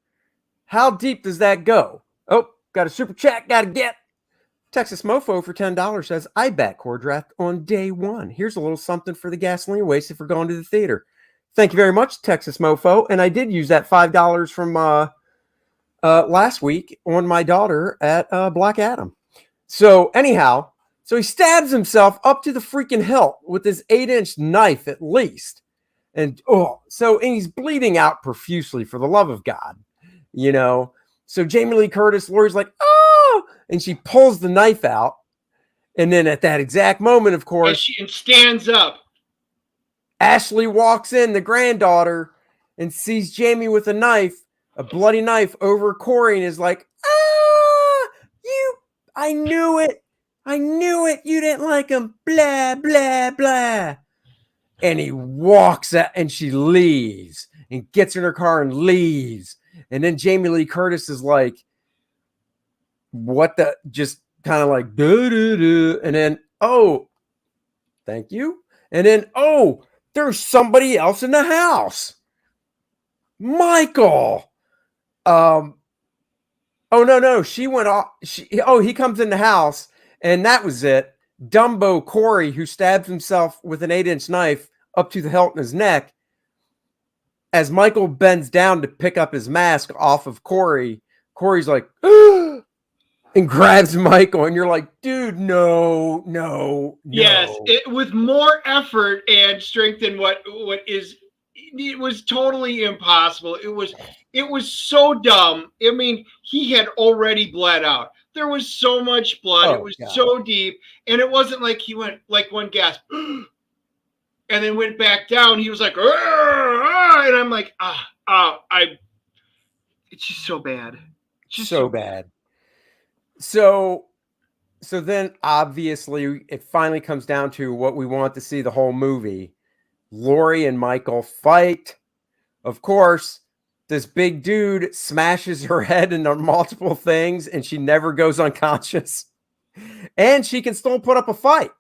How deep does that go? Oh, got a super chat. Got to get. Texas Mofo for $10 says, I bet Kor-Drath on day one. Here's a little something for the gasoline wasted for going to the theater. Thank you very much, Texas Mofo. And I did use that $5 from last week on my daughter at Black Adam. So anyhow, so he stabs himself up to the freaking hilt with this 8-inch knife at least. And and he's bleeding out profusely, for the love of God, you know. So Jamie Lee Curtis, Lori's like, oh, and she pulls the knife out. And then at that exact moment, of course, and stands up. Ashley walks in, the granddaughter, and sees Jamie with a knife, a bloody knife over Corey, and is like, I knew it. You didn't like him. Blah, blah, blah. And he walks out, and she leaves and gets in her car and leaves. And then Jamie Lee Curtis is like, what the, just kind of like, do. And then, oh, thank you. And then, oh, there's somebody else in the house. Michael. Oh, no. She went off. He comes in the house, and that was it. Dumbo Corey, who stabs himself with an 8-inch knife up to the hilt in his neck, as Michael bends down to pick up his mask off of Corey, Corey's like, and grabs Michael, and you're like, dude, no. Yes, with more effort and strength than what is, it was totally impossible. It was so dumb. I mean, he had already bled out. There was so much blood. It was so deep. And it wasn't like he went like one gasp and then went back down. He was like, and I'm like, it's just so bad. Just so bad. So then obviously it finally comes down to what we want to see the whole movie. Lori and Michael fight. Of course, this big dude smashes her head into multiple things, and she never goes unconscious. And she can still put up a fight.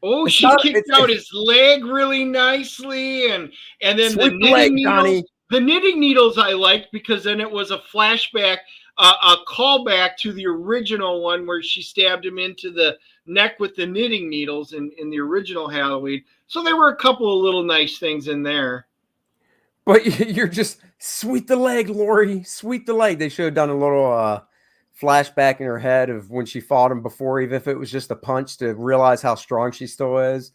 Oh, she kicked out his leg really nicely, and then the knitting needles. The knitting needles I liked, because then it was a flashback, a callback to the original one where she stabbed him into the neck with the knitting needles in the original Halloween. So there were a couple of little nice things in there. But you're just, sweet the leg, Lori, sweet the leg. They should have done a little flashback in her head of when she fought him before, even if it was just a punch, to realize how strong she still is.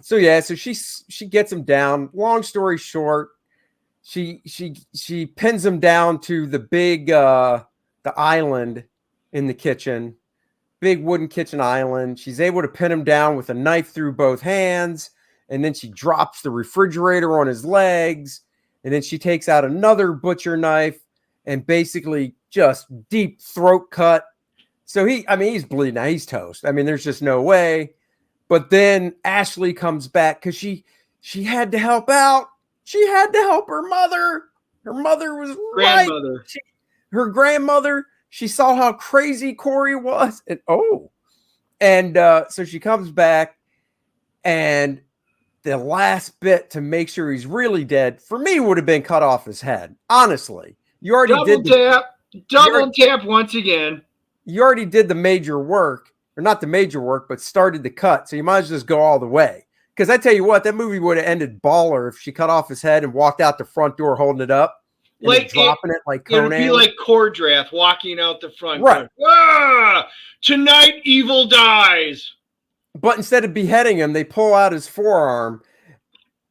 So yeah, so she gets him down. Long story short, she pins him down to the big the island in the kitchen, big wooden kitchen island. She's able to pin him down with a knife through both hands, and then she drops the refrigerator on his legs, and then she takes out another butcher knife and basically just deep throat cut. So he's bleeding now. He's toast. I mean, there's just no way. But then Ashley comes back because she had to help out. She had to help her mother. Her mother was grandmother. Right. Her grandmother. She saw how crazy Corey was. And so she comes back, and the last bit to make sure he's really dead, for me, would have been cut off his head. Honestly. You already double tap once again. You already did the major work, or not the major work, but started the cut. So you might as well just go all the way. Because I tell you what, that movie would have ended baller if she cut off his head and walked out the front door holding it up, like dropping it like Conan. It would be like Kor-Drath walking out the front. Right. Tonight, evil dies. But instead of beheading him, they pull out his forearm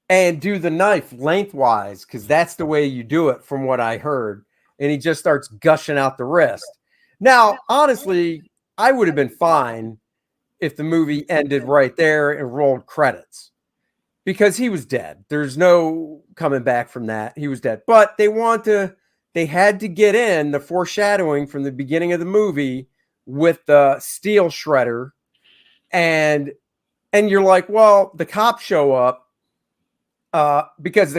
and do the knife lengthwise, because that's the way you do it from what I heard. And he just starts gushing out the wrist. Now, honestly, I would have been fine if the movie ended right there and rolled credits, because he was dead. There's no coming back from that. He was dead. But they had to get in the foreshadowing from the beginning of the movie with the steel shredder. And you're like, well, the cops show up because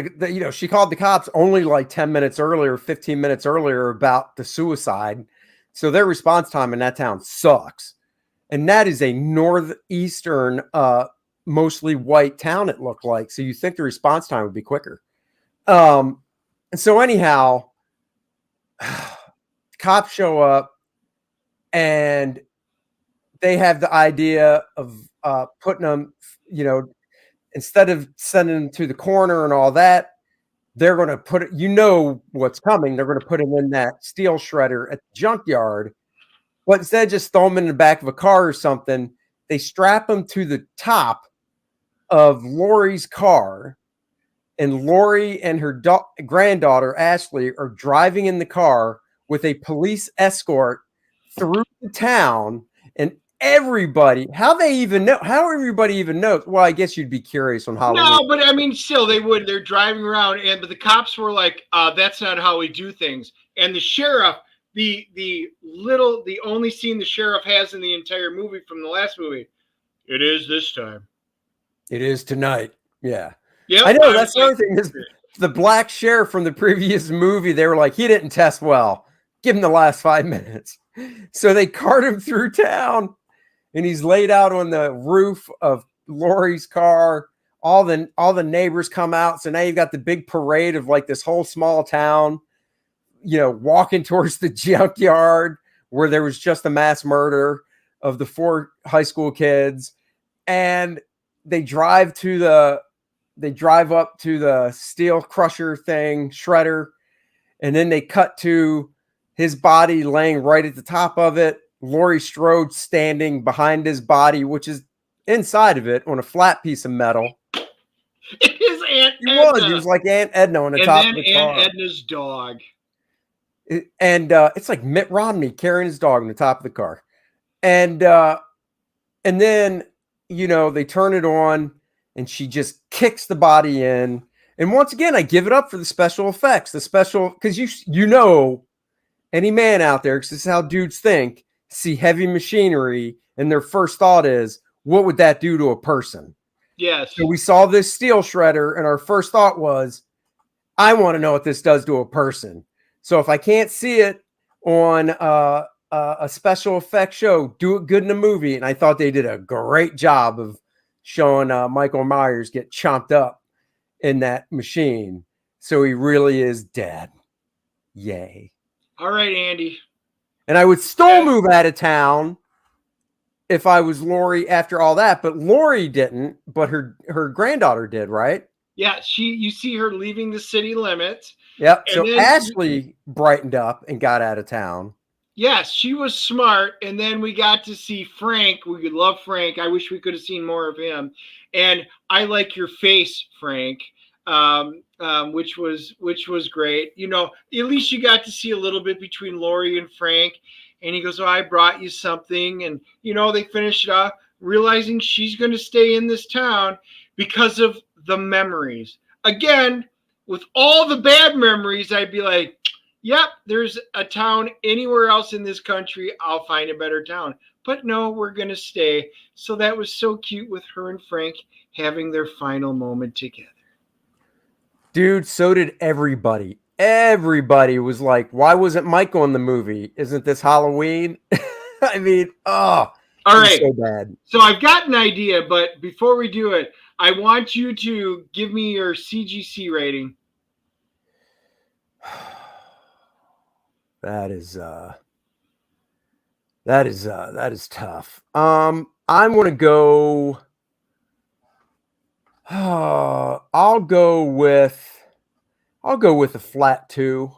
she called the cops only like 10 minutes earlier, 15 minutes earlier about the suicide. So their response time in that town sucks. and that is a northeastern, mostly white town. It looked like, so you think the response time would be quicker. And so anyhow, cops show up, and they have the idea of putting them, instead of sending them to the corner and all that, they're going to put it, what's coming. They're going to put them in that steel shredder at the junkyard. But instead of just throw them in the back of a car or something, they strap them to the top of Lori's car. And Lori and her granddaughter, Ashley, are driving in the car with a police escort through the town. And everybody, how everybody even knows. Well, I guess you'd be curious on Halloween. No, but I mean, still, they're driving around, but the cops were like, that's not how we do things. And the sheriff, the only scene the sheriff has in the entire movie from the last movie, it is this time. It is tonight. Yeah. Yeah, I know. That's the other thing is the black sheriff from the previous movie. They were like, he didn't test well. Give him the last 5 minutes. So they cart him through town, and he's laid out on the roof of Lori's car. All the neighbors come out. So now you've got the big parade of like this whole small town, walking towards the junkyard where there was just a mass murder of the 4 high school kids. And they drive up to the steel crusher thing, shredder. And then they cut to his body laying right at the top of it. Laurie Strode standing behind his body, which is inside of it on a flat piece of metal. It is Aunt Edna. He was like Aunt Edna on the top of the car. And then Aunt Edna's dog. It's like Mitt Romney carrying his dog on the top of the car. And then, they turn it on, and she just kicks the body in. And once again, I give it up for the special effects. Because any man out there, because this is how dudes think, see heavy machinery, and their first thought is, what would that do to a person? Yes. So we saw this steel shredder, and our first thought was, I want to know what this does to a person. So if I can't see it on a special effects show, do it good in a movie. And I thought they did a great job of showing Michael Myers get chomped up in that machine. So he really is dead. Yay. All right, Andy. And I would still move out of town if I was Lori after all that, but Lori didn't, but her granddaughter did, right? Yeah, you see her leaving the city limits. Yep. So Ashley brightened up and got out of town. Yes, she was smart. And then we got to see Frank. We could love Frank. I wish we could have seen more of him. And I like your face, Frank, which was great. At least you got to see a little bit between Lori and Frank. And he goes, I brought you something. And, they finish it off realizing she's going to stay in this town because of the memories. Again, with all the bad memories, I'd be like, yep, there's a town anywhere else in this country. I'll find a better town. But no, we're going to stay. So that was so cute with her and Frank having their final moment together. Dude, so did everybody. Everybody was like, why wasn't Michael in the movie? Isn't this Halloween? I mean, all right. So bad. So I've got an idea, but before we do it, I want you to give me your CGC rating. That is tough. I'm going to go. I'll go with a flat 2.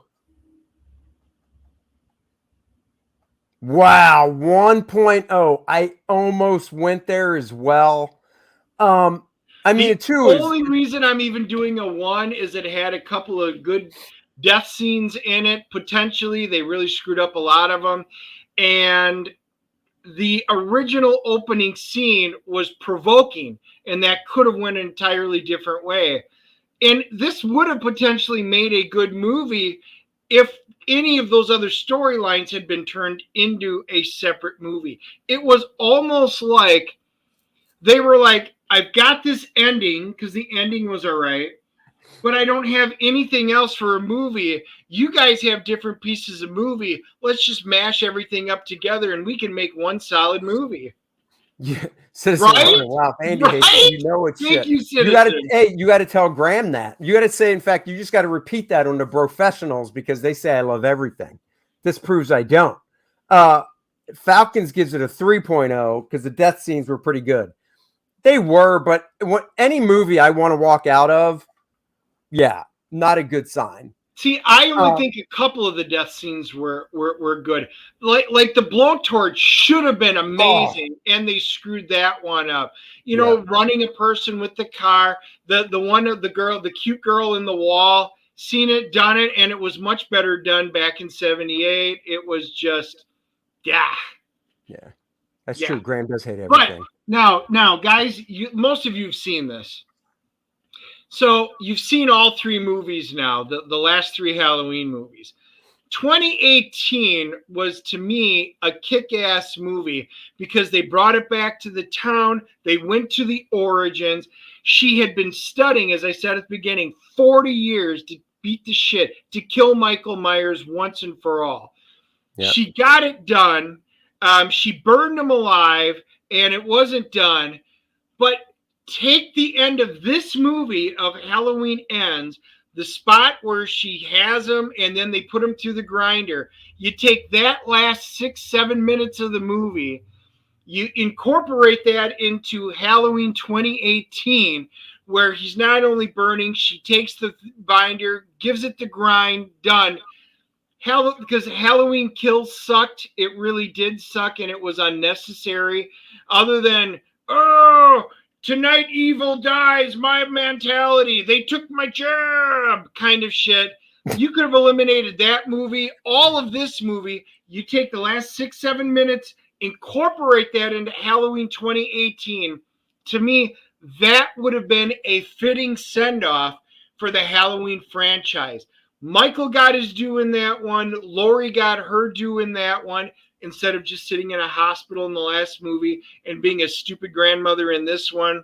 Wow, 1.0. I almost went there as well. I mean, a 2 is... The only reason I'm even doing a 1 is it had a couple of good death scenes in it. Potentially, they really screwed up a lot of them. And the original opening scene was provoking, and that could have went an entirely different way. And this would have potentially made a good movie if any of those other storylines had been turned into a separate movie. It was almost like they were like, I've got this ending, because the ending was all right. but I don't have anything else for a movie. You guys have different pieces of movie. Let's just mash everything up together and we can make one solid movie. Yeah, Citizen Right? Runner. Wow, Andy hates Right? it. You know it's Thank shit. you, You got to, Citizen. hey, you got to tell Graham that. You got to say, in fact, you just got to repeat that on the professionals because they say I love everything. This proves I don't. Falcons gives it a 3.0 because the death scenes were pretty good. They were, but any movie I want to walk out of, yeah, not a good sign. See, I only think a couple of the death scenes were good. Like the blowtorch should have been amazing, and they screwed that one up. You know, running a person with the car, the one of the girl, the cute girl in the wall, seen it, done it, and it was much better done back in '78. It was just, That's true. Graham does hate everything. But now, guys, most of you have seen this. So you've seen all three movies now, the last three Halloween movies. 2018 was, to me, a kick-ass movie because they brought it back to the town. They went to the origins. She had been studying, as I said at the beginning, 40 years to beat the shit, to kill Michael Myers once and for all. Yep. She got it done. She burned him alive, and it wasn't done. But take the end of this movie of Halloween Ends, the spot where she has him and then they put him through the grinder. You take that last 6-7 minutes of the movie, you incorporate that into Halloween 2018, where he's not only burning, she takes the binder, gives it the grind, done. Because Halloween Kills sucked. It really did suck, and it was unnecessary. Other than, tonight evil dies, my mentality, they took my job kind of shit. You could have eliminated that movie, all of this movie. You take the last 6-7 minutes, incorporate that into Halloween 2018. To me, that would have been a fitting send-off for the Halloween franchise. Michael got his due in that one. Laurie got her due in that one, instead of just sitting in a hospital in the last movie and being a stupid grandmother in this one.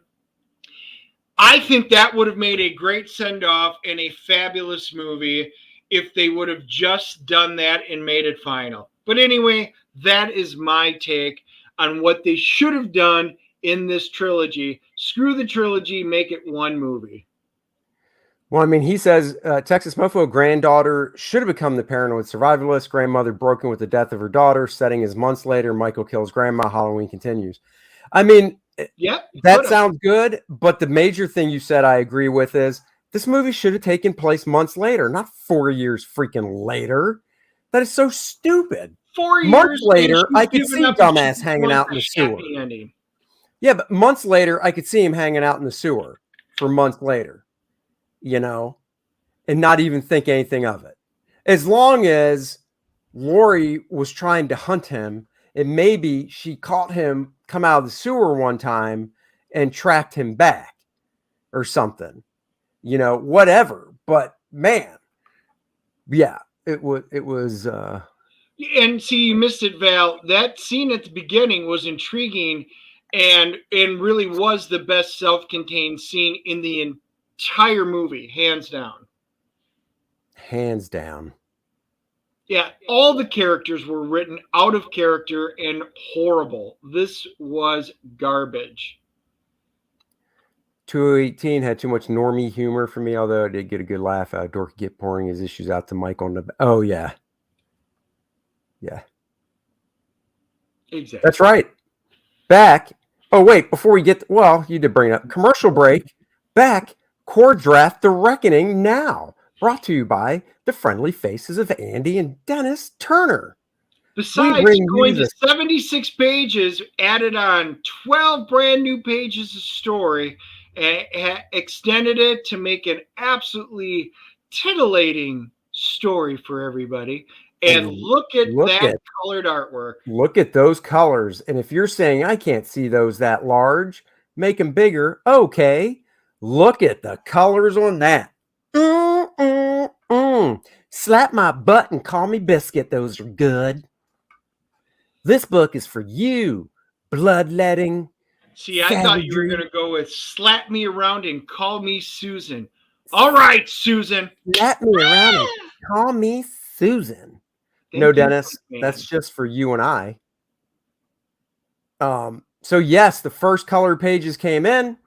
I think that would have made a great send-off and a fabulous movie if they would have just done that and made it final. But anyway, that is my take on what they should have done in this trilogy. Screw the trilogy, make it one movie. Well, I mean, he says Texas Mofo granddaughter should have become the paranoid survivalist. Grandmother broken with the death of her daughter. Setting is months later. Michael kills grandma. Halloween continues. I mean, that sounds good. But the major thing you said I agree with is this movie should have taken place months later, not 4 years freaking later. That is so stupid. 4 years months later, I could see dumbass hanging out in the sewer. Yeah, but months later, I could see him hanging out in the sewer for months later. You know, and not even think anything of it. As long as Laurie was trying to hunt him, and maybe she caught him come out of the sewer one time and tracked him back or something, you know, whatever. But man, yeah, it was. And see, you missed it, Val. That scene at the beginning was intriguing, and really was the best self-contained scene in the entire movie, hands down. Hands down. Yeah, all the characters were written out of character and horrible. This was garbage. 218 had too much normie humor for me, although I did get a good laugh out of Dorky Get pouring his issues out to Mike on the... Oh, yeah. Yeah. Exactly. That's right. Back... Oh, wait, before we get... Well, you did bring it up. Commercial break. Back... Kor-Drath, The Reckoning Now, brought to you by the friendly faces of Andy and Dennis Turner. Besides going to 76 pages, added on 12 brand new pages of story, and extended it to make an absolutely titillating story for everybody. And look at that colored artwork. Look at those colors. And if you're saying, I can't see those that large, make them bigger. Okay. Look at the colors on that. Slap my butt and call me biscuit. Those are good. This book is for you, bloodletting. See, I thought you were going to go with slap me around and call me Susan. All right, Susan. Slap me around and call me Susan. Thank No, you, Dennis, man. that's just for you and I. So yes, the first colored pages came in.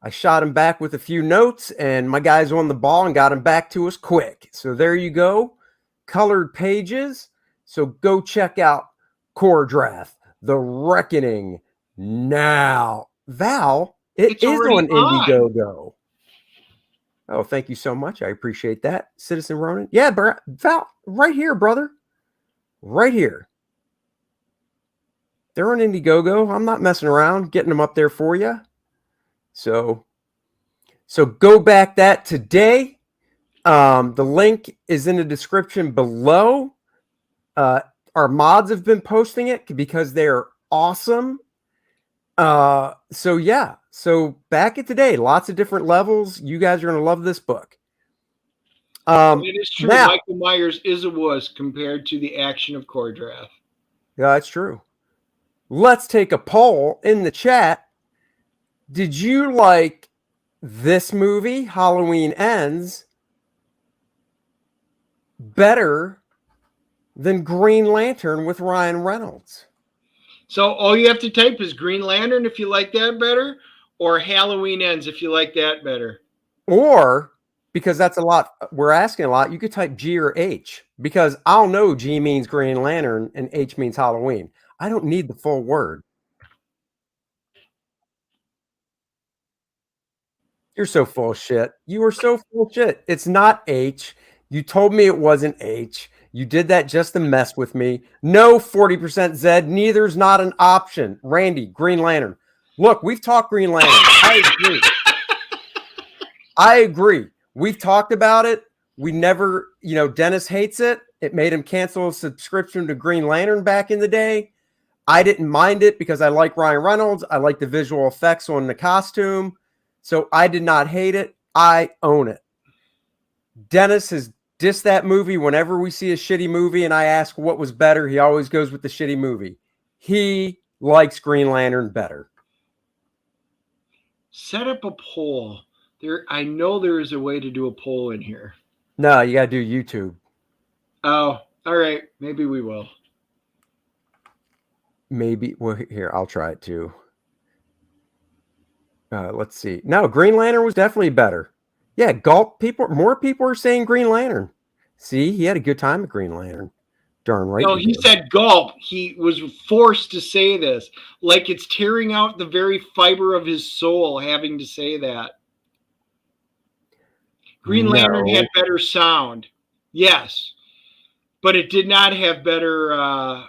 I shot him back with a few notes, and my guys on the ball and got him back to us quick. So there you go, colored pages. So go check out Kor-Drath, The Reckoning now. Val, It's is already on on. Indiegogo. Oh, thank you so much. I appreciate that, Citizen Ronan. Yeah, Val, right here, brother, right here. They're on Indiegogo. I'm not messing around, getting them up there for you. So go back that today. The link is in the description below. Our mods have been posting it because they're awesome. So yeah. So back it today. Lots of different levels. You guys are going to love this book. It is true. Now, Michael Myers is a wuss compared to the action of Kor-Drath. Yeah, that's true. Let's take a poll in the chat. Did you like this movie, Halloween Ends, better than Green Lantern with Ryan Reynolds? So all you have to type is Green Lantern if you like that better, or Halloween Ends if you like that better. Or, because that's a lot, we're asking a lot, you could type G or H, because I'll know G means Green Lantern and H means Halloween. I don't need the full word. You're so full of shit. You are so full of shit. It's not H. You told me it wasn't H. You did that just to mess with me. No 40% Z. Neither's not an option. Randy, Green Lantern. Look, we've talked Green Lantern. I agree. I agree. We've talked about it. We never, Dennis hates it. It made him cancel a subscription to Green Lantern back in the day. I didn't mind it because I like Ryan Reynolds. I like the visual effects on the costume. So I did not hate it. I own it. Dennis has dissed that movie whenever we see a shitty movie and I ask what was better. He always goes with the shitty movie. He likes Green Lantern better. Set up a poll. I know there is a way to do a poll in here. No, you got to do YouTube. Oh, all right. Maybe we will. Maybe. Well, here, I'll try it too. Let's see. No, Green Lantern was definitely better. Yeah, more people are saying Green Lantern. See, he had a good time at Green Lantern. Darn right. No, he said gulp. He was forced to say this. Like it's tearing out the very fiber of his soul having to say that. Green Lantern had better sound. Yes. But it did not have better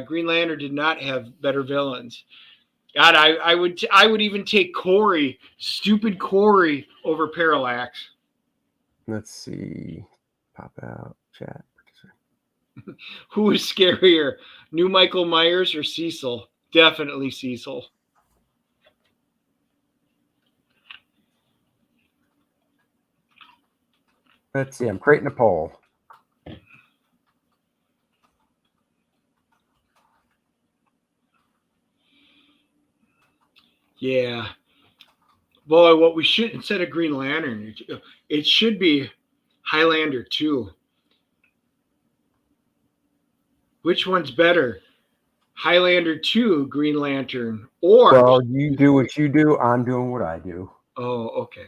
Green Lantern did not have better villains. God, I would even take Corey, stupid Corey, over Parallax. Let's see. Pop out chat. Who is scarier, new Michael Myers or Cecil? Definitely Cecil. Let's see. I'm creating a poll. Yeah. Boy, what we should, instead of Green Lantern, it should be Highlander 2. Which one's better? Highlander 2, Green Lantern, or... Well, you do what you do. I'm doing what I do. Oh, okay.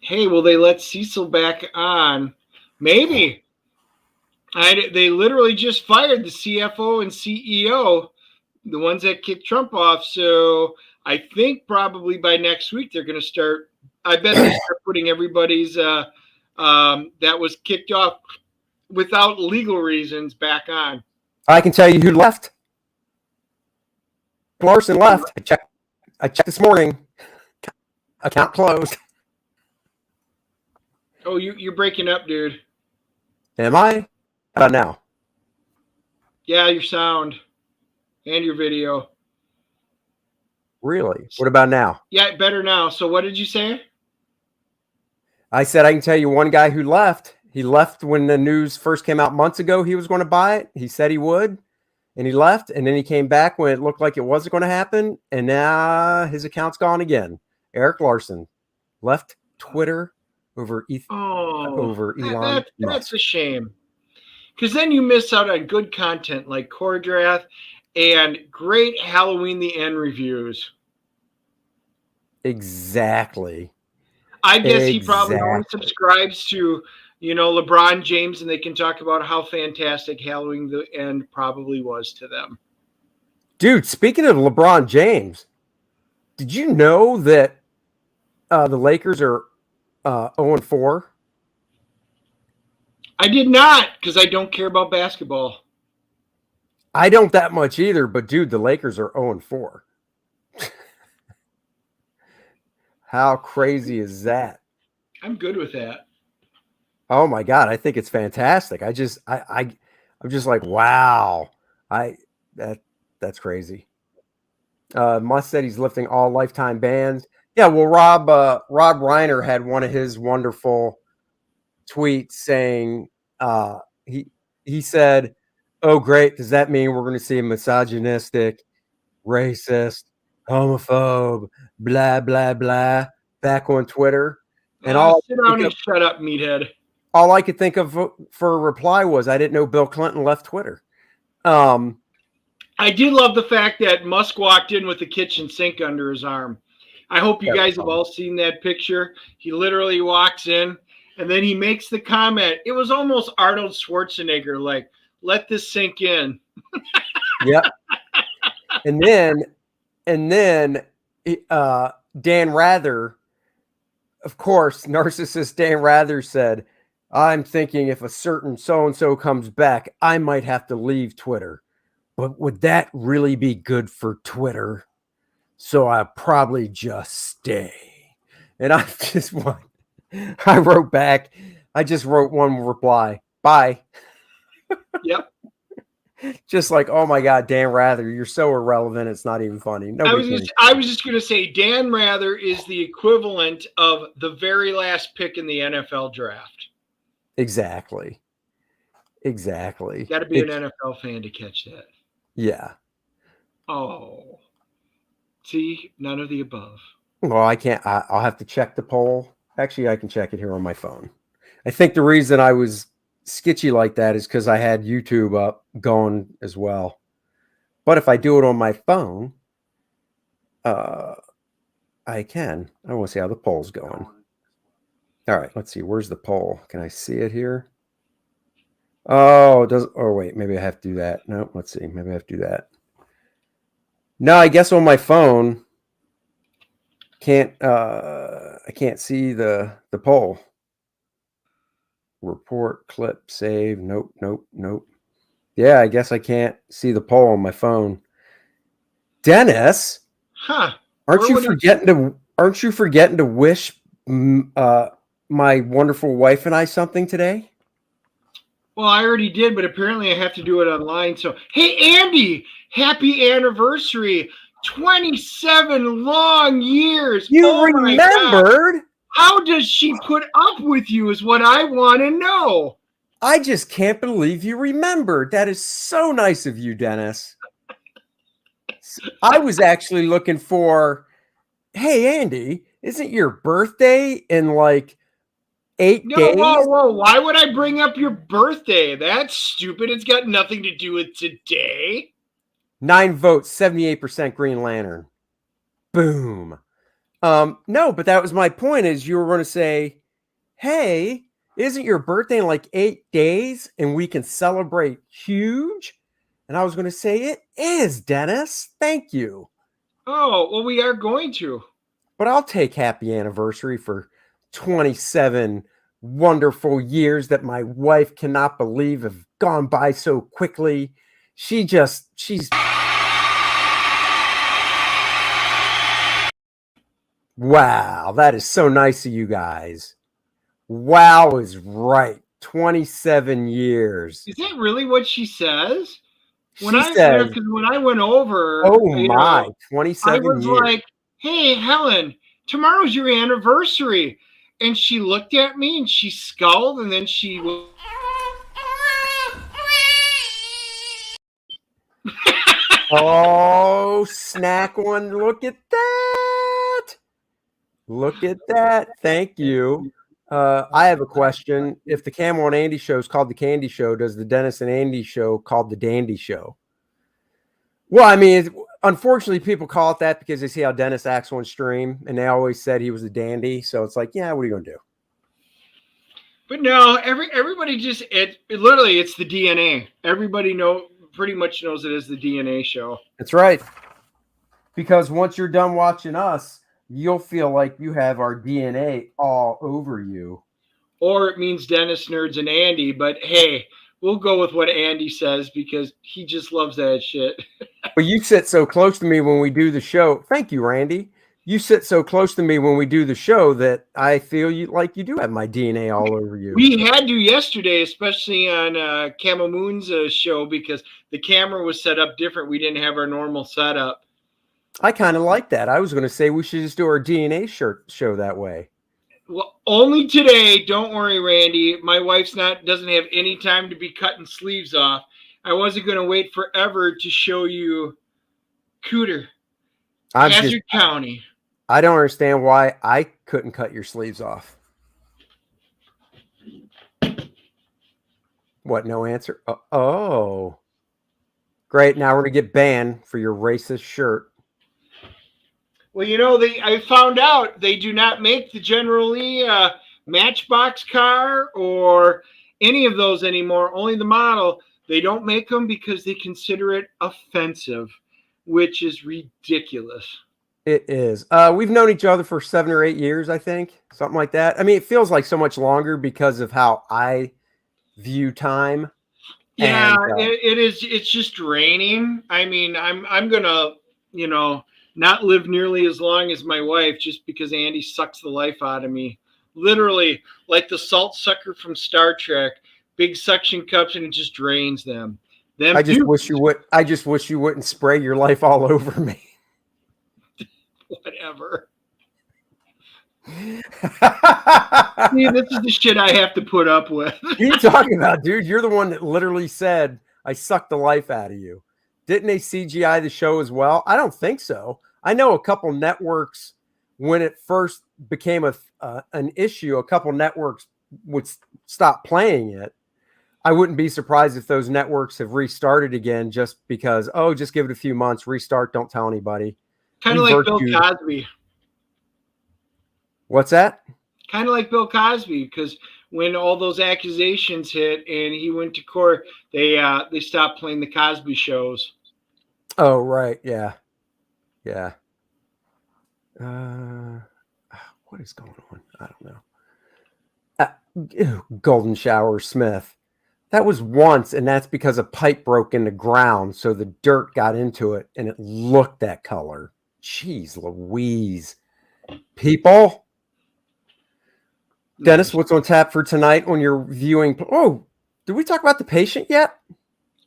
Hey, will they let Cecil back on? Maybe. They literally just fired the CFO and CEO, the ones that kicked Trump off. So I think probably by next week they're going to start. I bet they start putting everybody's that was kicked off without legal reasons back on. I can tell you who left. Larson left. I checked this morning. Account closed. Oh, you're breaking up, dude. Am I? How about now? Yeah, your sound and your video. Really? What about now? Yeah, better now. So what did you say? I said I can tell you one guy who left. He left when the news first came out months ago. He was going to buy it. He said he would. and he left, and then he came back when it looked like it wasn't going to happen, and now his account's gone again. Eric Larson left Twitter over Elon that's Musk. a shame. Because then you miss out on good content like Kor-Drath and great Halloween the End reviews. Exactly. I guess he probably only subscribes to, LeBron James, and they can talk about how fantastic Halloween the End probably was to them. Dude, speaking of LeBron James, did you know that the Lakers are 0-4? I did not, because I don't care about basketball. I don't that much either, but dude, the Lakers are 0-4. How crazy is that? I'm good with that. Oh my God, I think it's fantastic. I'm just like, wow. That's crazy. Musk said he's lifting all lifetime bans. Yeah, well, Rob Reiner had one of his wonderful tweets saying he said, "Oh, great, does that mean we're going to see a misogynistic, racist, homophobe, blah blah blah back on Twitter?" And sit down and shut up, meathead. All I could think of for a reply was, I didn't know Bill Clinton left Twitter. I did love the fact that Musk walked in with the kitchen sink under his arm. I hope you guys have all seen that picture. He literally walks in, and then he makes the comment. It was almost Arnold Schwarzenegger, like, let this sink in. Yep. And then Dan Rather, of course, narcissist Dan Rather said, "I'm thinking if a certain so-and-so comes back, I might have to leave Twitter. But would that really be good for Twitter? So I'll probably just stay." And I wrote back, I just wrote one reply, "Bye." Yep. Just like, oh my God, Dan Rather, you're so irrelevant. It's not even funny. I was just going to say, Dan Rather is the equivalent of the very last pick in the NFL draft. Exactly. Got to be an NFL fan to catch that. Yeah. Oh. See, none of the above. Well, I can't. I'll have to check the poll. Actually, I can check it here on my phone. I think the reason I was sketchy like that is because I had YouTube up going as well. But if I do it on my phone, I can. I want to see how the poll's going. All right, let's see. Where's the poll? Can I see it here? Oh, it does. Oh, wait. Maybe I have to do that. No, let's see. Maybe I have to do that. No, I guess on my phone, I can't see the poll. Report, clip, save. Nope. Yeah, I guess I can't see the poll on my phone. Dennis, aren't you forgetting to wish my wonderful wife and I something today? Well, I already did, but apparently I have to do it online. So, hey, Andy, happy anniversary. 27 long years. You remembered? How does she put up with you is what I want to know. I just can't believe you remembered. That is so nice of you, Dennis. I was actually looking for, hey, Andy, isn't your birthday in like 8 days? Whoa. Why would I bring up your birthday? That's stupid. It's got nothing to do with today. 9 votes, 78% Green Lantern. Boom. No, but that was my point, is you were going to say, hey, isn't your birthday in like 8 days and we can celebrate huge? And I was going to say, it is, Dennis. Thank you. Oh, well, we are going to. But I'll take happy anniversary for 27 wonderful years that my wife cannot believe have gone by so quickly. She's wow, that is so nice of you guys. Wow is right. 27 years. Is that really what she says? When I went over, 27 I was years. Like, hey, Helen, tomorrow's your anniversary. And she looked at me and she scowled, and then she Oh, snack one. Look at that. Look at that. Thank you. I have a question. If the Camel and Andy show is called the Candy Show, does the Dennis and Andy show called the Dandy Show? Well, I mean, unfortunately, people call it that because they see how Dennis acts on stream, and they always said he was a dandy. So it's like, yeah, what are you going to do? But no, everybody just literally it's the DNA. Everybody pretty much knows it as the DNA show. That's right. Because once you're done watching us, you'll feel like you have our DNA all over you. Or it means Dennis, Nerds, and Andy. But hey, we'll go with what Andy says because he just loves that shit. But you sit so close to me when we do the show. Thank you, Randy. You sit so close to me when we do the show that I feel like you do have my DNA all over you. We had to yesterday, especially on Camel Moon's show, because the camera was set up different. We didn't have our normal setup. I kind of like that. I was going to say we should just do our DNA show that way. Well, only today. Don't worry, Randy. My wife's doesn't have any time to be cutting sleeves off. I wasn't going to wait forever to show you Cooter, Hazard County. I don't understand why I couldn't cut your sleeves off. What? No answer? Oh. Great. Now we're going to get banned for your racist shirt. Well, I found out they do not make the General Lee Matchbox car or any of those anymore. Only the model. They don't make them because they consider it offensive, which is ridiculous. It is. We've known each other for 7 or 8 years, I think. Something like that. I mean, it feels like so much longer because of how I view time. Yeah, it is. It's just draining. I mean, I'm going to, not live nearly as long as my wife just because Andy sucks the life out of me. Literally, like the salt sucker from Star Trek, big suction cups, and it just drains them. I just wish you wouldn't spray your life all over me. Whatever. See, this is the shit I have to put up with. What are you talking about, dude? You're the one that literally said I sucked the life out of you. Didn't they CGI the show as well? I don't think so. I know a couple networks, when it first became an issue, a couple networks would stop playing it. I wouldn't be surprised if those networks have restarted again just because, just give it a few months, restart, don't tell anybody. Kind of like Bill Cosby. What's that? Kind of like Bill Cosby, because when all those accusations hit and he went to court, they stopped playing the Cosby shows. Oh, right. Yeah. Yeah. What is going on? I don't know. Golden Shower Smith. That was once, and that's because a pipe broke in the ground, so the dirt got into it, and it looked that color. Jeez Louise. People. Dennis, what's on tap for tonight on your viewing? Oh, did we talk about The Patient yet?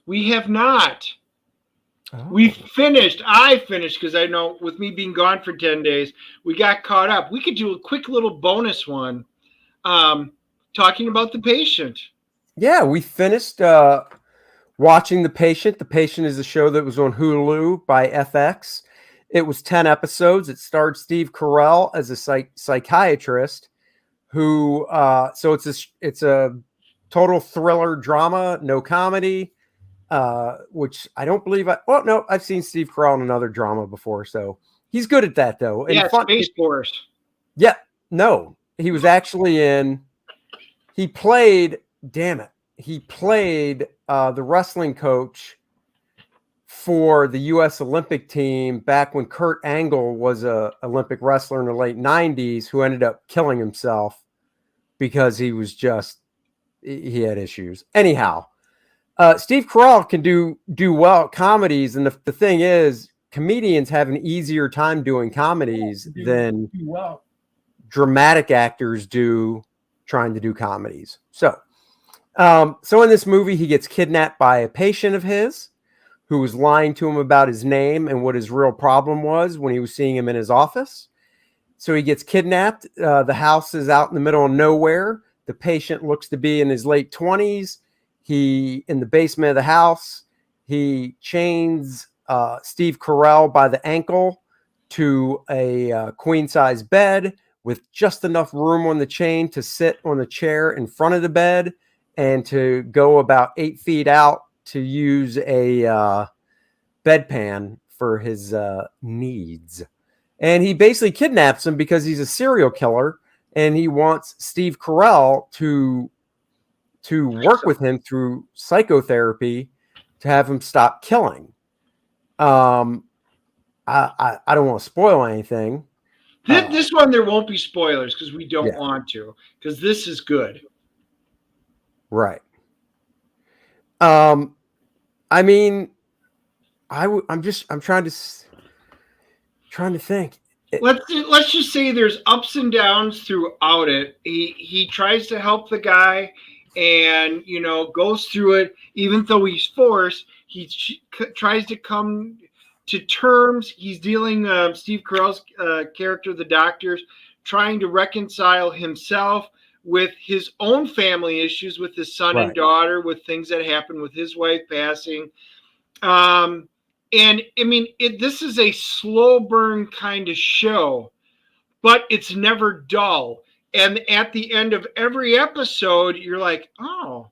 We have not. Oh. We finished. I finished because I know with me being gone for 10 days, we got caught up. We could do a quick little bonus one talking about The Patient. Yeah, we finished watching The Patient. The Patient is a show that was on Hulu by FX. It was 10 episodes. It starred Steve Carell as a psychiatrist who, so it's a total thriller drama, no comedy, which I don't believe I've seen Steve Carell in another drama before, so he's good at that though. And Space Force. Yeah, no, he was actually he played the wrestling coach for the U.S. Olympic team back when Kurt Angle was a Olympic wrestler in the late 90s who ended up killing himself because he had issues. Anyhow, Steve Carell can do well at comedies, and the thing is, comedians have an easier time doing comedies than dramatic actors do trying to do comedies. So in this movie, he gets kidnapped by a patient of his who was lying to him about his name and what his real problem was when he was seeing him in his office. So he gets kidnapped. The house is out in the middle of nowhere. The patient looks to be in his late 20s. In the basement of the house, He chains Steve Carell by the ankle to a queen size bed with just enough room on the chain to sit on the chair in front of the bed and to go about 8 feet out to use a bedpan for his needs. And he basically kidnaps him because he's a serial killer and he wants Steve Carell to work with him through psychotherapy to have him stop killing. I don't want to spoil anything. This one, there won't be spoilers because we don't want to, because this is good. Right. I mean, I'm trying to think. Let's just say there's ups and downs throughout it. He tries to help the guy, and goes through it. Even though he's forced, he tries to come to terms. He's dealing Steve Carell's character, the doctor's trying to reconcile himself with his own family issues with his son and daughter, with things that happened with his wife passing. And I mean, this is a slow burn kind of show, but it's never dull. And at the end of every episode, you're like, oh,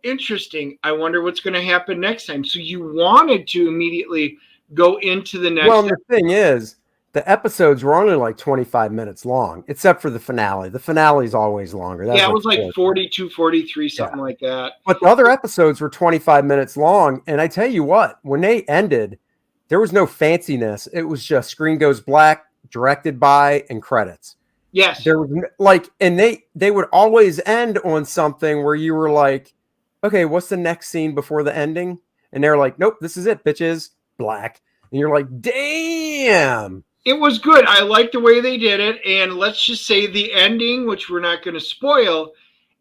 interesting. I wonder what's going to happen next time. So you wanted to immediately go into the next. Well, the thing is, the episodes were only like 25 minutes long, except for the finale. The finale is always longer. It was like 42, 43, something like that. But the other episodes were 25 minutes long. And I tell you what, when they ended, there was no fanciness. It was just screen goes black, directed by, and credits. Yes. There was and they would always end on something where you were like, okay, what's the next scene before the ending? And they're like, nope, this is it, bitches. Black. And you're like, damn. It was good. I like the way they did it. And let's just say the ending, which we're not going to spoil,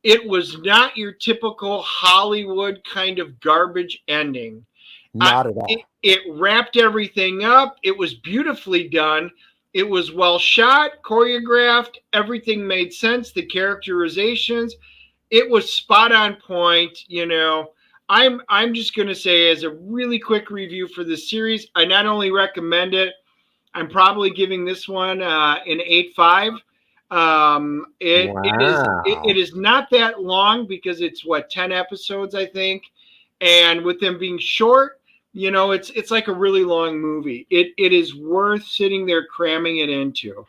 it was not your typical Hollywood kind of garbage ending. Not at all. It wrapped everything up. It was beautifully done. It was well shot, choreographed. Everything made sense. The characterizations, it was spot on point. I'm just going to say, as a really quick review for this series, I not only recommend it, I'm probably giving this one an 8.5. It is not that long because it's 10 episodes, I think. And with them being short, it's like a really long movie. It is worth sitting there cramming it into.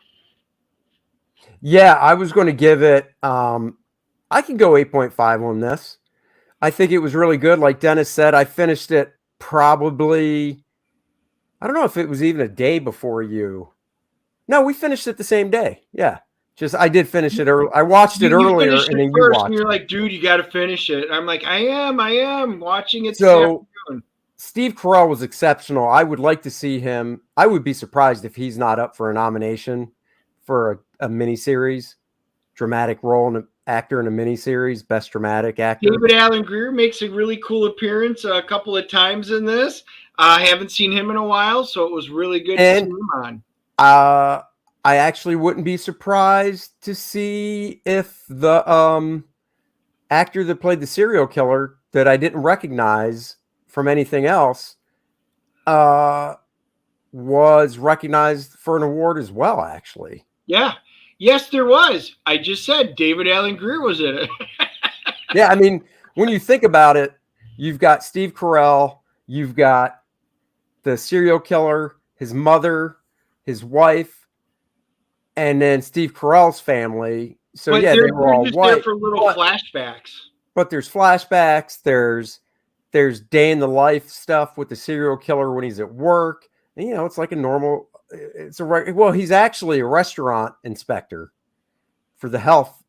Yeah, I was going to give it, I can go 8.5 on this. I think it was really good. Like Dennis said, I finished it probably, I don't know if it was even a day before you. No, we finished it the same day. Yeah. I did finish it early. I watched it earlier, and then you watched it. You're like, dude, you got to finish it. I'm like, I am watching it. So Steve Carell was exceptional. I would like to see him. I would be surprised if he's not up for a nomination for a miniseries, dramatic role in actor in a miniseries, best dramatic actor. David Alan Grier makes a really cool appearance a couple of times in this. I haven't seen him in a while, so it was really good to see him on. I actually wouldn't be surprised to see if the actor that played the serial killer that I didn't recognize from anything else was recognized for an award as well, actually. Yeah. Yes, there was. I just said David Alan Grier was in it. Yeah, I mean, when you think about it, you've got Steve Carell, you've got the serial killer, his mother, his wife, and then Steve Carell's family. So but yeah, they were all white. There for little flashbacks. But there's flashbacks. There's day in the life stuff with the serial killer when he's at work. And, it's like a normal. He's actually a restaurant inspector for the health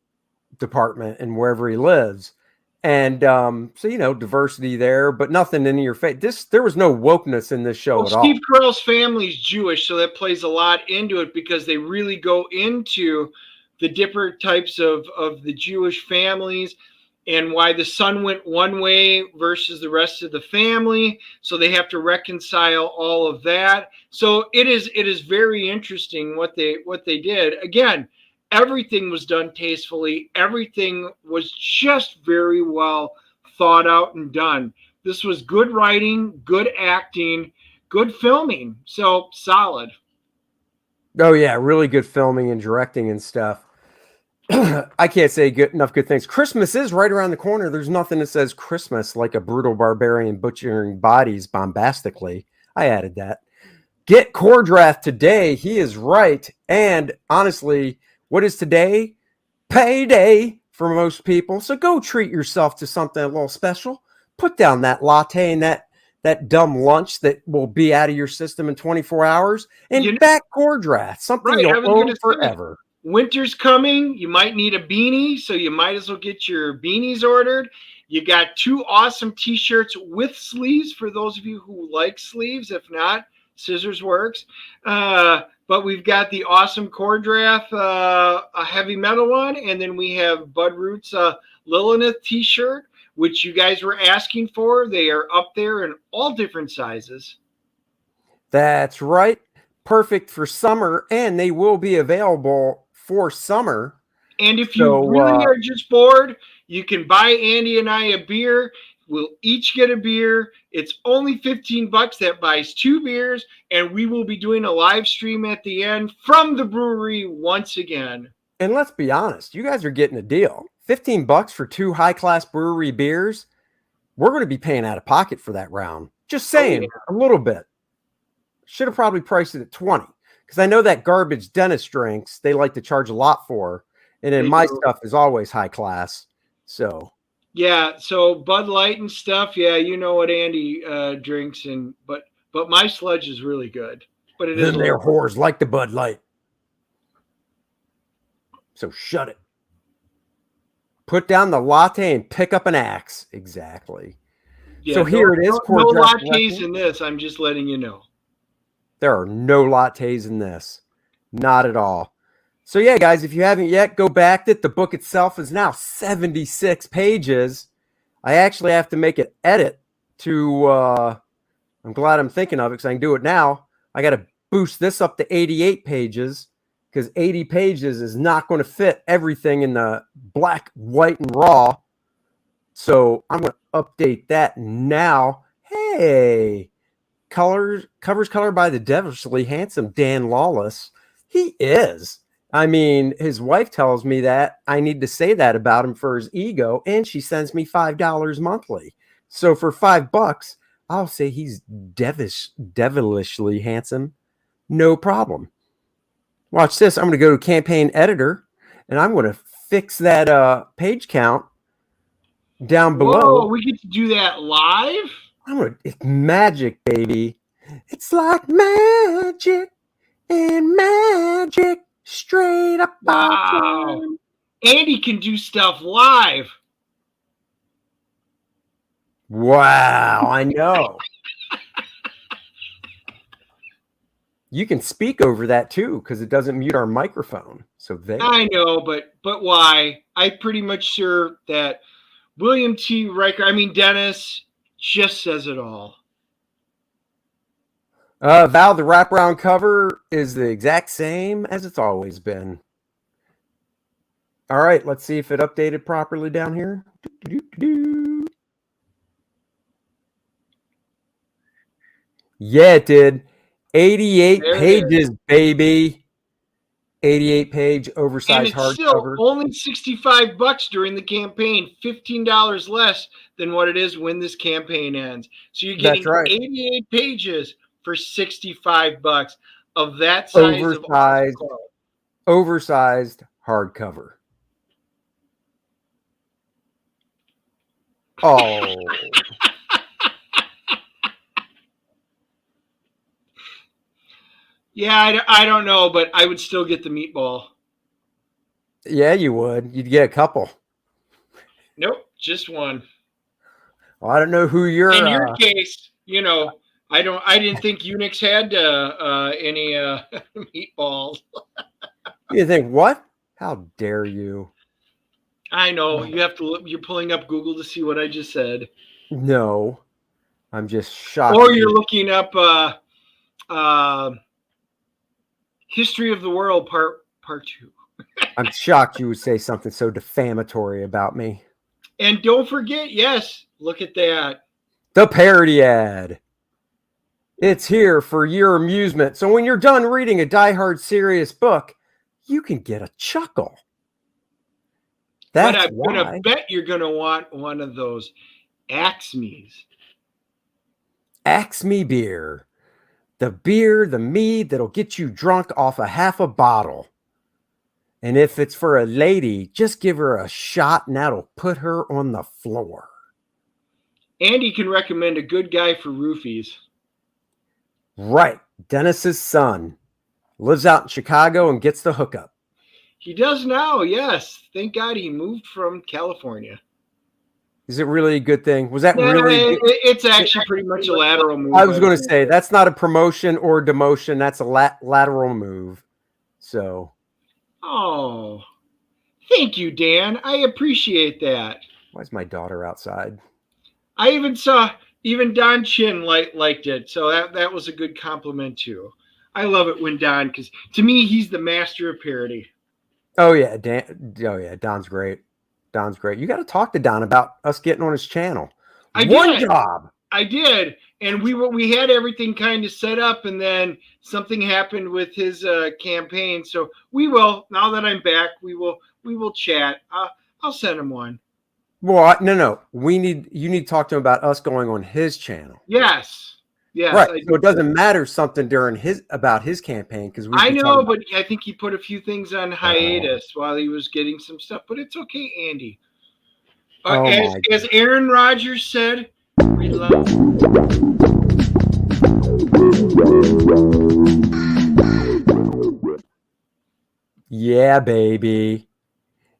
department and wherever he lives. And so, diversity there, but nothing in your face. There was no wokeness in this show at all. Steve Carell's family's Jewish, so that plays a lot into it because they really go into the different types of the Jewish families and why the son went one way versus the rest of the family. So they have to reconcile all of that. So it is very interesting what they did. Again, everything was done tastefully. Everything was just very well thought out and done. This was good writing, good acting, good filming. So solid. Oh yeah, really good filming and directing and stuff. I can't say enough good things. Christmas is right around the corner. There's nothing that says Christmas like a brutal barbarian butchering bodies bombastically. I added that. Get Kor-Drath today. He is right. And honestly, what is today? Payday for most people. So go treat yourself to something a little special. Put down that latte and that dumb lunch that will be out of your system in 24 hours and back Kor-Drath, something Right, I you'll was going own to say, forever. winter's coming. You might need a beanie, so you might as well get your beanies ordered. You got 2 awesome t-shirts with sleeves for those of you who like sleeves. If not, scissors works. But we've got the awesome Kor-Drath, a heavy metal one, and then we have Bud Root's Lilith t-shirt, which you guys were asking for. They are up there in all different sizes. That's right. Perfect for summer, and they will be available for summer. And if you really are just bored, you can buy Andy and I a beer. We'll each get a beer. It's only $15. That buys 2 beers, and we will be doing a live stream at the end from the brewery once again. And let's be honest, you guys are getting a deal. $15 for 2 high-class brewery beers. We're going to be paying out of pocket for that round. Just saying, a little bit. Should have probably priced it at 20, because I know that garbage dentist drinks they like to charge a lot for, and then my stuff is always high class. So yeah, so Bud Light and stuff, yeah, you know what Andy drinks, and but my sludge is really good. But it then they're whores like the Bud Light. So shut it. Put down the latte and pick up an axe. Exactly. Yeah, so here it is. No lattes in this. I'm just letting you know. There are no lattes in this. Not at all. So yeah, guys, if you haven't yet, go back. The book itself is now 76 pages. I actually have to make an edit to, I'm glad I'm thinking of it because I can do it now. I got to boost this up to 88 pages because 80 pages is not going to fit everything in the black, white, and raw. So I'm going to update that now. Hey. Covers colored by the devilishly handsome Dan Lawless. He is. I mean, his wife tells me that I need to say that about him for his ego, and she sends me $5 monthly. So for $5, I'll say he's devilishly handsome. No problem. Watch this. I'm going to go to campaign editor, and I'm going to fix that page count down below. Whoa, we get to do that live? It's magic, baby. It's like magic and magic straight up. Wow. Andy can do stuff live. Wow, I know. You can speak over that too because it doesn't mute our microphone. So I know, but why? I'm pretty much sure that William T. Riker, Dennis, just says it all. Val, the wraparound cover is the exact same as it's always been. All right, let's see if it updated properly down here. Yeah, it did. 88 pages, baby. 88 page oversized hardcover. Only $65 during the campaign, $15 less than what it is when this campaign ends. So you're getting 88 pages for $65 of that size oversized hardcover. Oh. Yeah, I don't know, but I would still get the meatball. Yeah, you would. You'd get a couple. Nope, just one. Well, I don't know who you're. In your case, I didn't think Unix had any meatballs. You think what? How dare you? I know you have to look. You're pulling up Google to see what I just said. No, I'm just shocked. Or you're looking up History of the World Part 2. I'm shocked you would say something so defamatory about me. And don't forget, yes, look at that. The parody ad. It's here for your amusement. So when you're done reading a die-hard serious book, you can get a chuckle. But That's I'm why. gonna bet you're gonna want one of those Axe-Me's. Axe Me beer. The beer, the mead that'll get you drunk off a half a bottle. And if it's for a lady, just give her a shot and that'll put her on the floor. Andy can recommend a good guy for roofies. Right. Dennis's son lives out in Chicago and gets the hookup. He does now, yes. Thank God he moved from California. Is it really a good thing? Was that really? It's actually pretty much a lateral move. I was going to say that's not a promotion or a demotion. That's a lateral move. So. Oh, thank you, Dan. I appreciate that. Why is my daughter outside? I even saw Don Chin liked it, so that was a good compliment too. I love it when Don, because to me he's the master of parody. Oh yeah, Dan. Oh yeah, Don's great. Don's great. You got to talk to Don about us getting on his channel. One job. I did, and we had everything kind of set up, and then something happened with his campaign. So we will, now that I'm back, we will chat. I'll send him one. Well, no. You need to talk to him about us going on his channel. Yes. Right. So it doesn't matter something about his campaign because I know, but I think he put a few things on hiatus while he was getting some stuff. But it's okay, Andy. As Aaron Rodgers said, we love. Yeah, baby.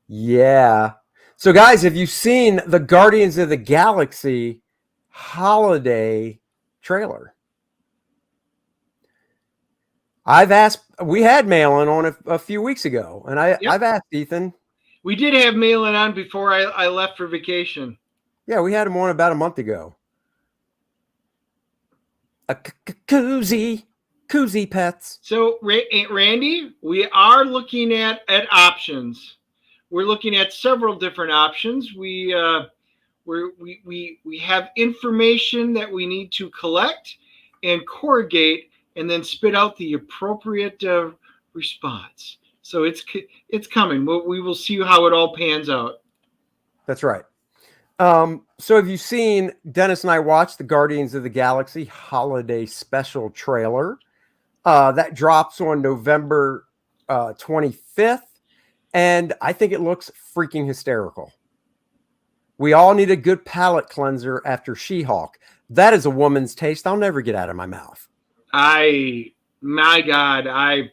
Yeah. So, guys, have you seen the Guardians of the Galaxy holiday trailer? We had mail-in on it a few weeks ago, and I've asked Ethan. We did have mail-in on before I left for vacation. Yeah, we had him on about a month ago. A koozie pets. So, Randy, we are looking at options. We're looking at several different options. We have information that we need to collect and corrugate, and then spit out the appropriate response. So it's coming. We will see how it all pans out. That's right. So have you seen, Dennis and I watched the Guardians of the Galaxy holiday special trailer that drops on November 25th. And I think it looks freaking hysterical. We all need a good palate cleanser after She-Hulk. That is a woman's taste I'll never get out of my mouth. My God, I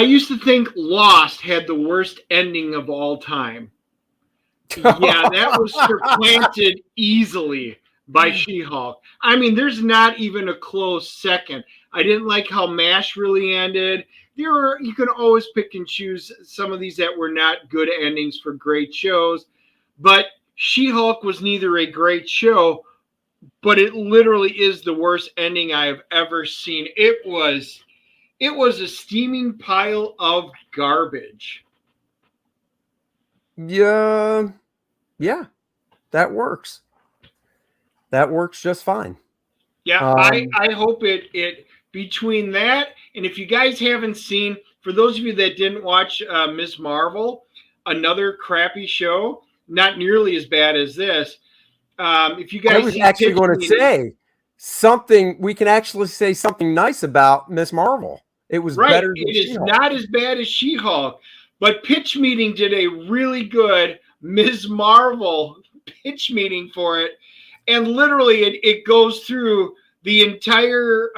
used to think Lost had the worst ending of all time. Yeah, that was supplanted easily by She-Hulk. I mean, there's not even a close second. I didn't like how MASH really ended. You can always pick and choose some of these that were not good endings for great shows. But She-Hulk was neither a great show, but it literally is the worst ending I have ever seen. It was a steaming pile of garbage. Yeah, that works. That works just fine. Yeah, I hope it between that, and if you guys haven't seen, for those of you that didn't watch Ms. Marvel, another crappy show, not nearly as bad as this. If you guys, I was actually going to say something. We can actually say something nice about Ms. Marvel. It was right. better than It is She-Hulk. not as bad as She-Hulk, but Pitch Meeting did a really good Ms. Marvel pitch meeting for it, and literally it goes through the entire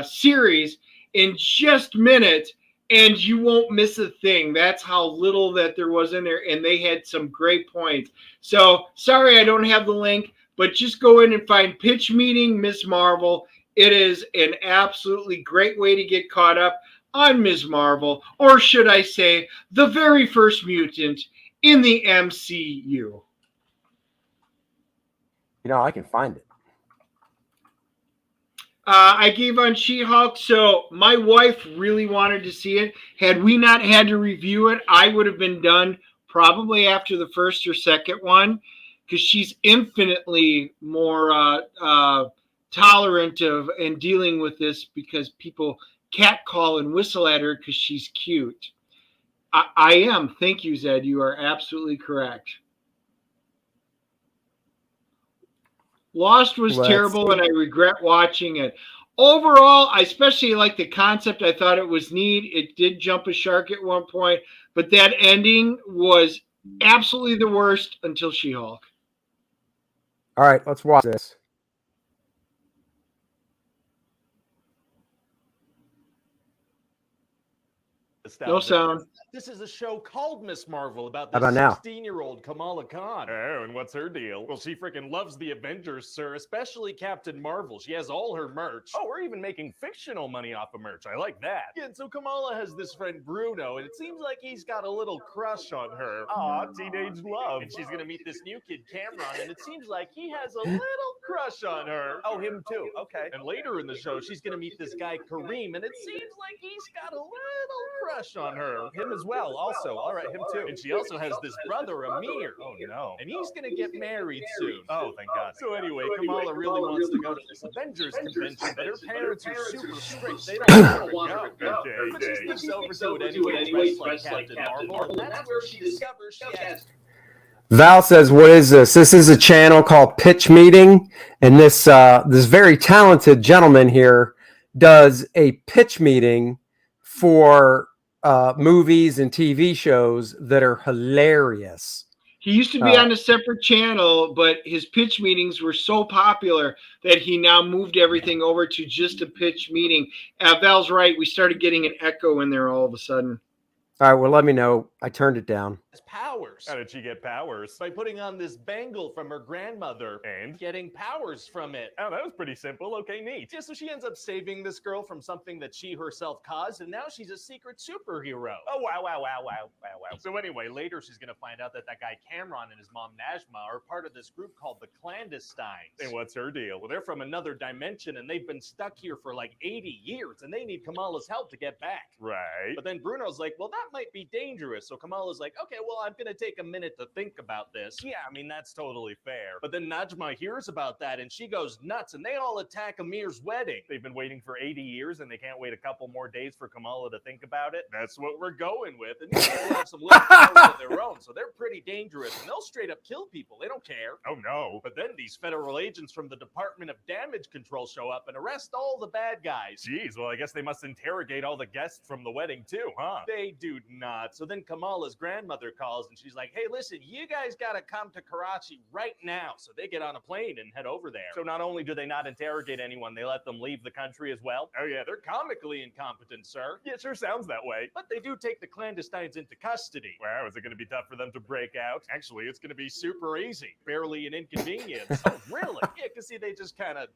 series in just minutes, and you won't miss a thing. That's how little that there was in there, and they had some great points. So sorry I don't have the link, but just go in and find Pitch Meeting Ms. Marvel. It is an absolutely great way to get caught up on Ms. Marvel, or should I say, the very first mutant in the MCU. You know, I can find it. I gave on She-Hulk, so my wife really wanted to see it. Had we not had to review it, I would have been done probably after the first or second one, because she's infinitely more tolerant of and dealing with this because people catcall and whistle at her because she's cute. I am. Thank you, Zed. You are absolutely correct. Lost was terrible, and I regret watching it. Overall, I especially like the concept. I thought it was neat. It did jump a shark at one point, but that ending was absolutely the worst until She-Hulk. All right, let's watch this. No sound. This is a show called Miss Marvel about How this about now? 16-year-old Kamala Khan. Oh, and what's her deal? Well, she freaking loves the Avengers, sir, especially Captain Marvel. She has all her merch. Oh, we're even making fictional money off of merch. I like that. Yeah, and so Kamala has this friend Bruno, and it seems like he's got a little crush on her. Aw, teenage love. And she's gonna meet this new kid, Cameron, and it seems like he has a little crush on her. Oh, him too. Okay. And later in the show, she's gonna meet this guy, Kareem, and it seems like he's got a little crush on her. Him as well, also. All right, him too. And she also has this brother, Amir. Oh, no. And he's gonna get married soon. Oh, thank God. So anyway, Kamala really wants to go to this Avengers convention, but her parents are super strict. They don't want her to go. Okay, But she sneaks over to it anyway, dressed like Captain Marvel, and that's where she discovers she has... Val says, "What is this? This is a channel called Pitch Meeting, and this very talented gentleman here does a pitch meeting for movies and TV shows that are hilarious." He used to be on a separate channel, but his pitch meetings were so popular that he now moved everything over to just a pitch meeting. Val's right. We started getting an echo in there all of a sudden. All right, well, let me know. I turned it down. powers. How did she get powers? By putting on this bangle from her grandmother And? getting powers from it. Oh, that was pretty simple. Okay, neat. Yeah, so she ends up saving this girl from something that she herself caused, and now she's a secret superhero. Oh, wow. So anyway, later she's going to find out that that guy Cameron and his mom Najma are part of this group called the Clandestines. And what's her deal? Well, they're from another dimension, and they've been stuck here for like 80 years, and they need Kamala's help to get back. Right. But then Bruno's like, well, that might be dangerous. So Kamala's like, okay, well, I'm going to take a minute to think about this. Yeah, I mean, that's totally fair. But then Najma hears about that, and she goes nuts, and they all attack Amir's wedding. They've been waiting for 80 years, and they can't wait a couple more days for Kamala to think about it. That's what we're going with. And these people have some little powers of their own, so they're pretty dangerous, and they'll straight up kill people. They don't care. Oh, no. But then these federal agents from the Department of Damage Control show up and arrest all the bad guys. Jeez, well, I guess they must interrogate all the guests from the wedding, too, huh? They do not. So then Kamala's grandmother calls, and she's like, hey, listen, you guys gotta come to Karachi right now. So they get on a plane and head over there. So not only do they not interrogate anyone, they let them leave the country as well. Oh, yeah, they're comically incompetent, sir. Yeah, it sure sounds that way. But they do take the clandestines into custody. Wow, is it gonna be tough for them to break out? Actually, it's gonna be super easy. Barely an inconvenience. Oh, really? Yeah, because see, they just kind of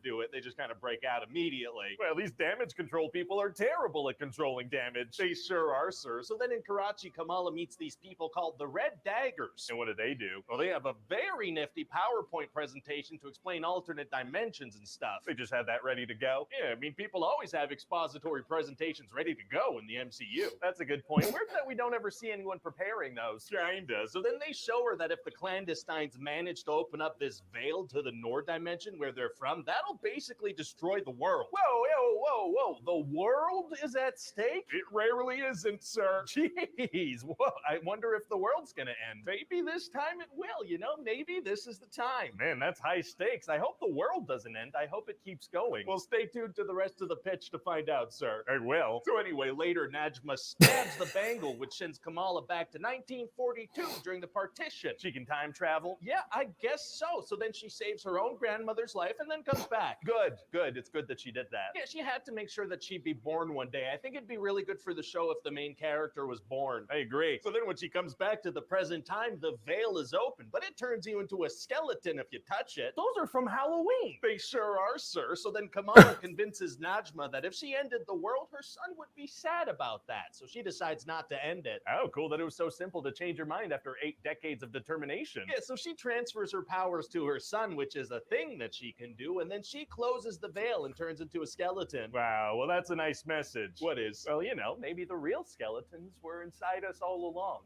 do it. They just kind of break out immediately. Well, these damage control people are terrible at controlling damage. They sure are, sir. So then in Karachi, Kamala meets these people called the Red Daggers. And what do? Well, they have a very nifty PowerPoint presentation to explain alternate dimensions and stuff. They just have that ready to go. Yeah, I mean, people always have expository presentations ready to go in the MCU. That's a good point. Weird that we don't ever see anyone preparing those. Kinda. So then they show her that if the clandestines manage to open up this veil to the Nord dimension where they're from, that'll basically destroy the world. Whoa. The world is at stake? It rarely isn't, sir. Jeez. Whoa. I wonder if the world's gonna end. Maybe this time it will, you know? Maybe this is the time. Man, that's high stakes. I hope the world doesn't end. I hope it keeps going. Well, stay tuned to the rest of the pitch to find out, sir. I will. So anyway, later, Najma stabs the bangle, which sends Kamala back to 1942 during the partition. She can time travel? Yeah, I guess so. So then she saves her own grandmother's life and then comes back. Good. It's good that she did that. Yeah, she had to make sure that she'd be born one day. I think it'd be really good for the show if the main character was born. I agree. So then when she comes back to the present time, the veil is open, but it turns you into a skeleton if you touch it. Those are from Halloween. They sure are, sir. So then Kamala convinces Najma that if she ended the world, her son would be sad about that. So she decides not to end it. Oh, cool that it was so simple to change her mind after 8 decades of determination. Yeah, so she transfers her powers to her son, which is a thing that she can do, and then she closes the veil and turns into a skeleton. Wow, well, that's a nice message. What is? Well, you know, maybe the real skeletons were inside us all along.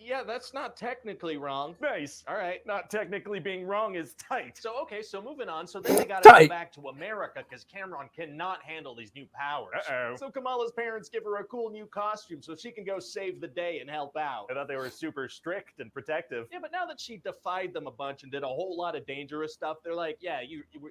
Yeah, that's not technically wrong. Nice. All right. Not technically being wrong is tight. So, okay, so moving on. So then they got to go Tight. back to America because Cameron cannot handle these new powers. Uh-oh. So Kamala's parents give her a cool new costume so she can go save the day and help out. I thought they were super strict and protective. Yeah, but now that she defied them a bunch and did a whole lot of dangerous stuff, they're like, yeah,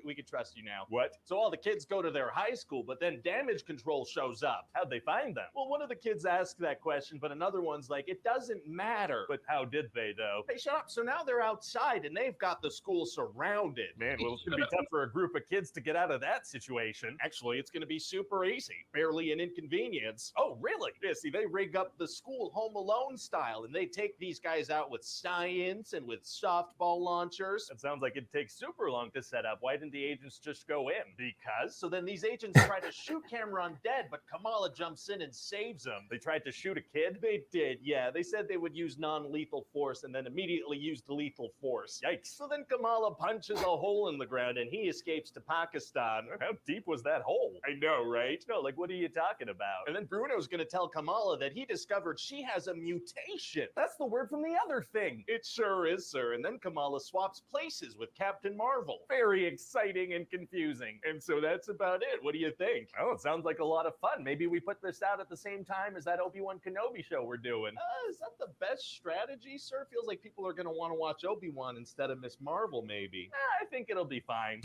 we can trust you now. What? So all the kids go to their high school, but then damage control shows up. How'd they find them? Well, one of the kids asked that question, but another one's like, it doesn't matter. But how did they, though? Hey, shut up. So now they're outside and they've got the school surrounded. Man, well, it's going to be tough for a group of kids to get out of that situation. Actually, it's going to be super easy. Barely an inconvenience. Oh, really? Yeah, see, they rig up the school Home Alone style, and they take these guys out with science and with softball launchers. That sounds like it'd take super long to set up. Why didn't the agents just go in? Because? So then these agents try to shoot Cameron dead, but Kamala jumps in and saves him. They tried to shoot a kid? They did, yeah. They said they would use non-lethal force and then immediately used lethal force. Yikes. So then Kamala punches a hole in the ground and he escapes to Pakistan. How deep was that hole? I know, right? No, like, what are you talking about? And then Bruno's going to tell Kamala that he discovered she has a mutation. That's the word from the other thing. It sure is, sir. And then Kamala swaps places with Captain Marvel. Very exciting and confusing. And so that's about it. What do you think? Oh, it sounds like a lot of fun. Maybe we put this out at the same time as that Obi-Wan Kenobi show we're doing. Is that the best strategy, sir? Feels like people are going to want to watch Obi-Wan instead of Miss Marvel, maybe. I think it'll be fine.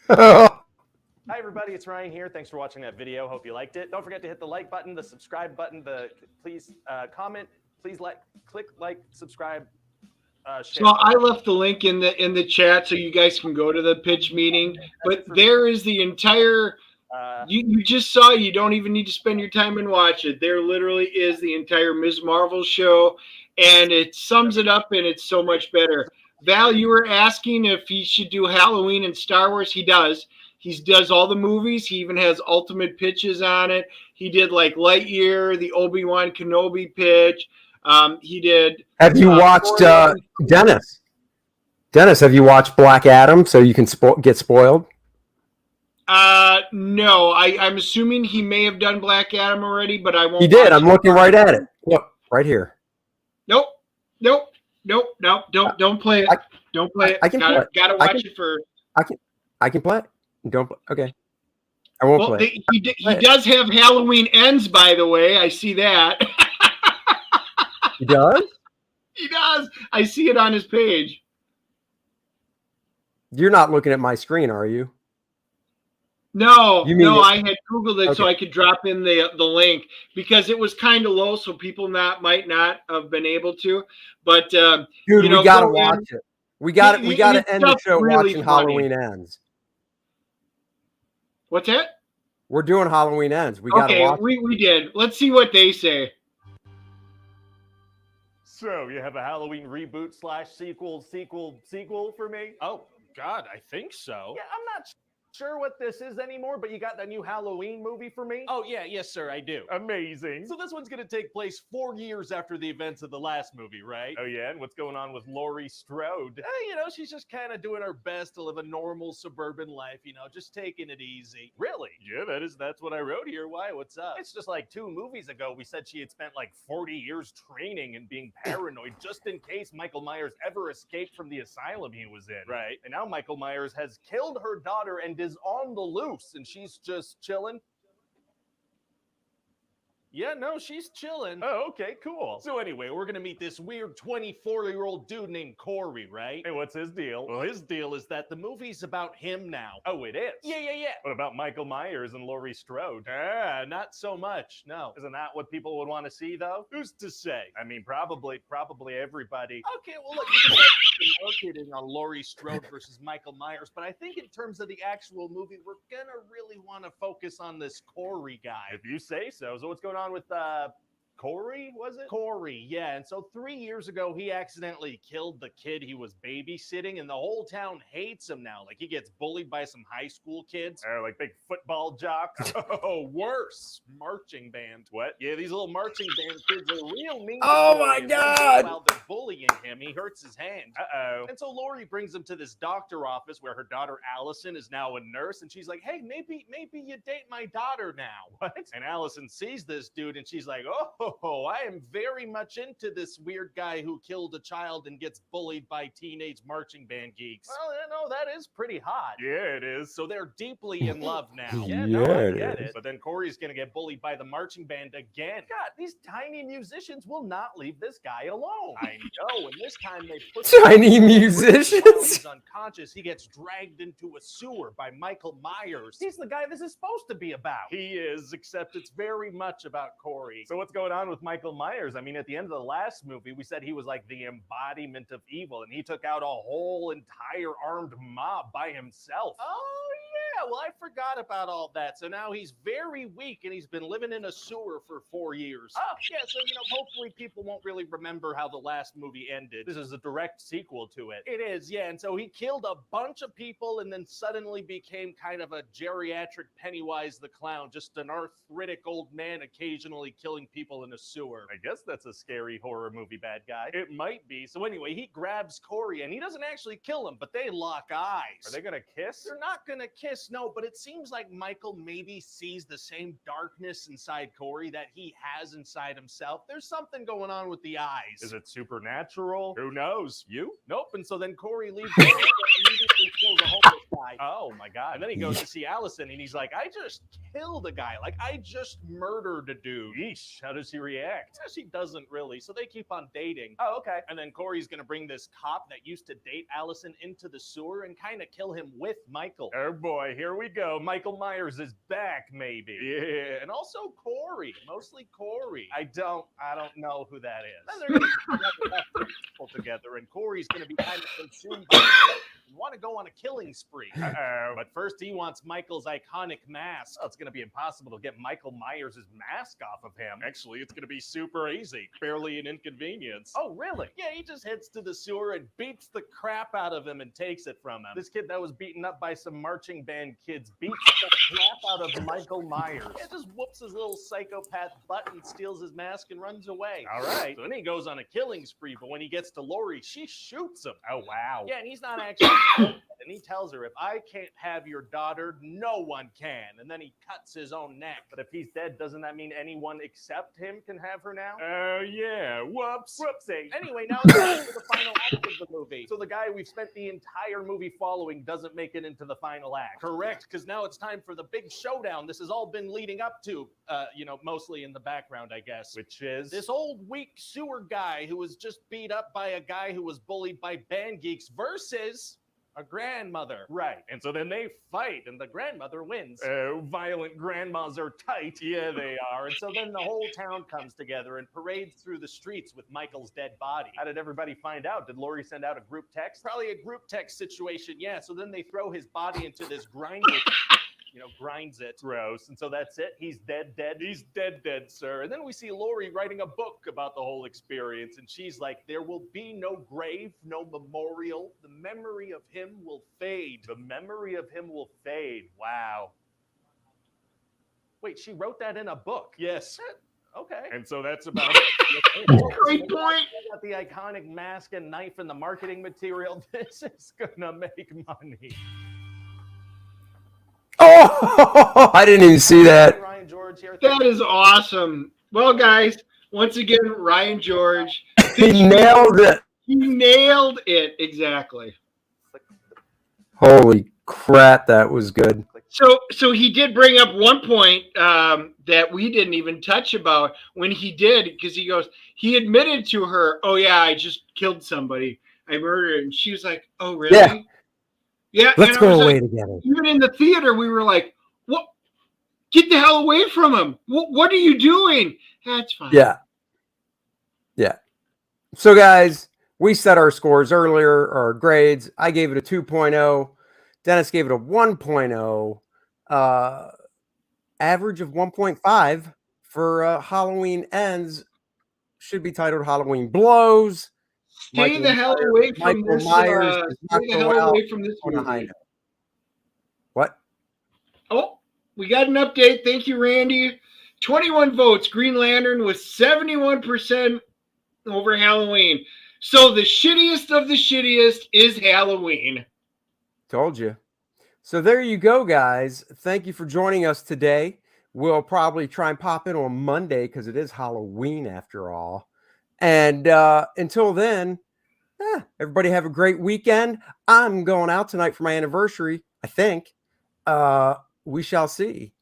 Hi, everybody. It's Ryan here. Thanks for watching that video. Hope you liked it. Don't forget to hit the like button, the subscribe button, please comment. Please click like, subscribe. Share. So I left the link in the chat so you guys can go to the pitch meeting. But there is the entire. You just saw. You don't even need to spend your time and watch it. There literally is the entire Ms. Marvel show, and it sums it up, and it's so much better. Val, you were asking if he should do Halloween and Star Wars. He does. He does all the movies. He even has ultimate pitches on it. He did like Lightyear, the Obi-Wan Kenobi pitch. He did. Have you watched Dennis? Dennis, have you watched Black Adam so you can get spoiled? No. I'm assuming he may have done Black Adam already, but I won't. He did. I'm looking right at it. Look, right here. Nope. Don't play it. Don't play it. I can play it. Gotta watch it first. I can play it. Don't. Okay. I won't play it. He does have Halloween Ends, by the way. I see that. He does? He does. I see it on his page. You're not looking at my screen, are you? No, I had Googled it okay, so I could drop in the link because it was kind of low, so people might not have been able to. But dude, we gotta watch it. We got to end the show really watching funny. Halloween Ends. What's that? We're doing Halloween Ends. We got to watch. We did. Let's see what they say. So you have a Halloween reboot / sequel for me? Oh, God, I think so. Yeah, I'm not sure what this is anymore, but you got that new Halloween movie for me? Oh, yeah, yes, sir, I do. Amazing. So this one's going to take place 4 years after the events of the last movie, right? Oh, yeah? And what's going on with Laurie Strode? She's just kind of doing her best to live a normal suburban life, just taking it easy. Really? Yeah, that's what I wrote here. Why? What's up? It's just like 2 movies ago, we said she had spent like 40 years training and being paranoid just in case Michael Myers ever escaped from the asylum he was in. Right. And now Michael Myers has killed her daughter and is on the loose, and she's just chilling. Yeah, no, she's chilling. Oh, okay, cool. So anyway, we're going to meet this weird 24-year-old dude named Corey, right? Hey, what's his deal? Well, his deal is that the movie's about him now. Oh, it is? Yeah. What about Michael Myers and Laurie Strode? Not so much, no. Isn't that what people would want to see, though? Who's to say? I mean, probably everybody. Okay, well, look, you can marketing on Laurie Strode versus Michael Myers, but I think in terms of the actual movie, we're going to really want to focus on this Corey guy. If you say so. So what's going on with Corey, was it? Corey, yeah. And so 3 years ago, he accidentally killed the kid he was babysitting, and the whole town hates him now. Like, he gets bullied by some high school kids. Like big football jocks? Oh, worse. Marching band. What? Yeah, these little marching band kids are real mean. Oh, my God. While they're bullying him, he hurts his hand. Uh-oh. And so Laurie brings him to this doctor office where her daughter Allison is now a nurse, and she's like, hey, maybe you date my daughter now. What? And Allison sees this dude, and she's like, oh, Oh, I am very much into this weird guy who killed a child and gets bullied by teenage marching band geeks. Well, you know, that is pretty hot. Yeah, it is. So they're deeply in love now. Yeah, no, I it get is. it. But then Corey's gonna get bullied by the marching band again. God, these tiny musicians will not leave this guy alone. I know, and this time they put Tiny While musicians. he's unconscious, he gets dragged into a sewer by Michael Myers. He's the guy this is supposed to be about. He is, except it's very much about Corey. So what's going on with Michael Myers? I mean, at the end of the last movie, we said he was like the embodiment of evil, and he took out a whole entire armed mob by himself. Oh, yeah, well, I forgot about all that. So now he's very weak, and he's been living in a sewer for 4 years. Oh, Yeah, so, hopefully people won't really remember how the last movie ended. this is a direct sequel to it. It is, yeah. And so he killed a bunch of people and then suddenly became kind of a geriatric Pennywise the Clown, just an arthritic old man occasionally killing people in a sewer. I guess that's a scary horror movie bad guy. It might be. So anyway, he grabs Corey and he doesn't actually kill him, but they lock eyes. Are they gonna kiss? They're not gonna kiss, no, but it seems like Michael maybe sees the same darkness inside Corey that he has inside himself. There's something going on with the eyes. Is it supernatural? Who knows? You? Nope. And so then Corey leaves and immediately kills a homeless guy. Oh my god. And then he goes to see Allison and he's like, I just killed a guy. Like, I just murdered a dude. Yeesh, how does he react? She doesn't really. So they keep on dating. Oh, okay. And then Corey's going to bring this cop that used to date Allison into the sewer and kind of kill him with Michael. Oh boy, here we go. Michael Myers is back, maybe. Yeah, and also Corey, mostly Corey. I don't know who that Then is. they're going to people together, and Corey's going to be kind of consumed by and want to go on a killing spree. Uh-oh. But first, he wants Michael's iconic mask. Oh, it's gonna be impossible to get Michael Myers' mask off of him. Actually, it's going to be super easy, barely an inconvenience. Oh, really? Yeah, he just heads to the sewer and beats the crap out of him and takes it from him. This kid that was beaten up by some marching band kids beats the crap out of Michael Myers. Yeah, just whoops his little psychopath butt and steals his mask and runs away. All right. So then he goes on a killing spree, but when he gets to Lori, she shoots him. Oh, wow. Yeah, and he's not actually dead, and he tells her, if I can't have your daughter, no one can. And then he cuts his own neck. But if he's dead, doesn't that mean anyone except him can have her now? Oh, yeah. Whoops. Whoopsie. Anyway, now it's time for the final act of the movie. So the guy we've spent the entire movie following doesn't make it into the final act. Correct, because now it's time for the big showdown. This has all been leading up to, mostly in the background, I guess. Which is This old weak sewer guy who was just beat up by a guy who was bullied by band geeks versus a grandmother. right. And so then they fight, and the grandmother wins. Violent grandmas are tight. Yeah, they are. And so then the whole town comes together and parades through the streets with Michael's dead body. How did everybody find out? Did Lori send out a group text? Probably a group text situation, yeah. So then they throw his body into this grinder, grinds it. Gross. And so that's it? He's dead. He's dead, sir. And then we see Lori writing a book about the whole experience. And she's like, there will be no grave, no memorial. The memory of him will fade. The memory of him will fade. Wow. Wait, she wrote that in a book? Yes. Okay. And so that's about Great point. Got the iconic mask and knife and the marketing material. This is gonna make money. Oh, I didn't even see that. Ryan George here. That is awesome. Well, guys, once again, Ryan George, He nailed it. he nailed it exactly. Holy crap, that was good. So he did bring up one point that we didn't even touch about when he did, because he admitted to her, oh yeah, I just killed somebody, I murdered, and she was like, oh really? Yeah. Yeah. Let's and I go was away like, together. even in the theater, we were like, what? Get the hell away from him. What are you doing? That's fine. Yeah. Yeah. So, guys, we set our scores earlier, our grades. I gave it a 2.0. Dennis gave it a 1.0. Average of 1.5 for Halloween Ends. Should be titled Halloween Blows. Stay the hell away from Michael this. Myers does not Stay the go hell out away from this on a high movie. note. What? Oh, we got an update. Thank you, Randy. 21 votes. Green Lantern was 71% over Halloween. So the shittiest of the shittiest is Halloween. Told you. So there you go, guys. Thank you for joining us today. We'll probably try and pop in on Monday because it is Halloween after all. And until then, everybody have a great weekend. I'm going out tonight for my anniversary, I think. We shall see.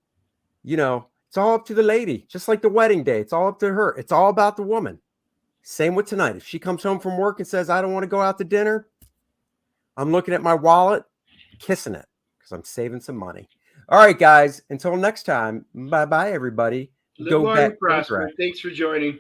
You know, it's all up to the lady, just like the wedding day. It's all up to her. It's all about the woman. Same with tonight. If she comes home from work and says, I don't want to go out to dinner, I'm looking at my wallet, kissing it because I'm saving some money. All right, guys. Until next time. Bye-bye, everybody. Live long and prosper. Thanks for joining.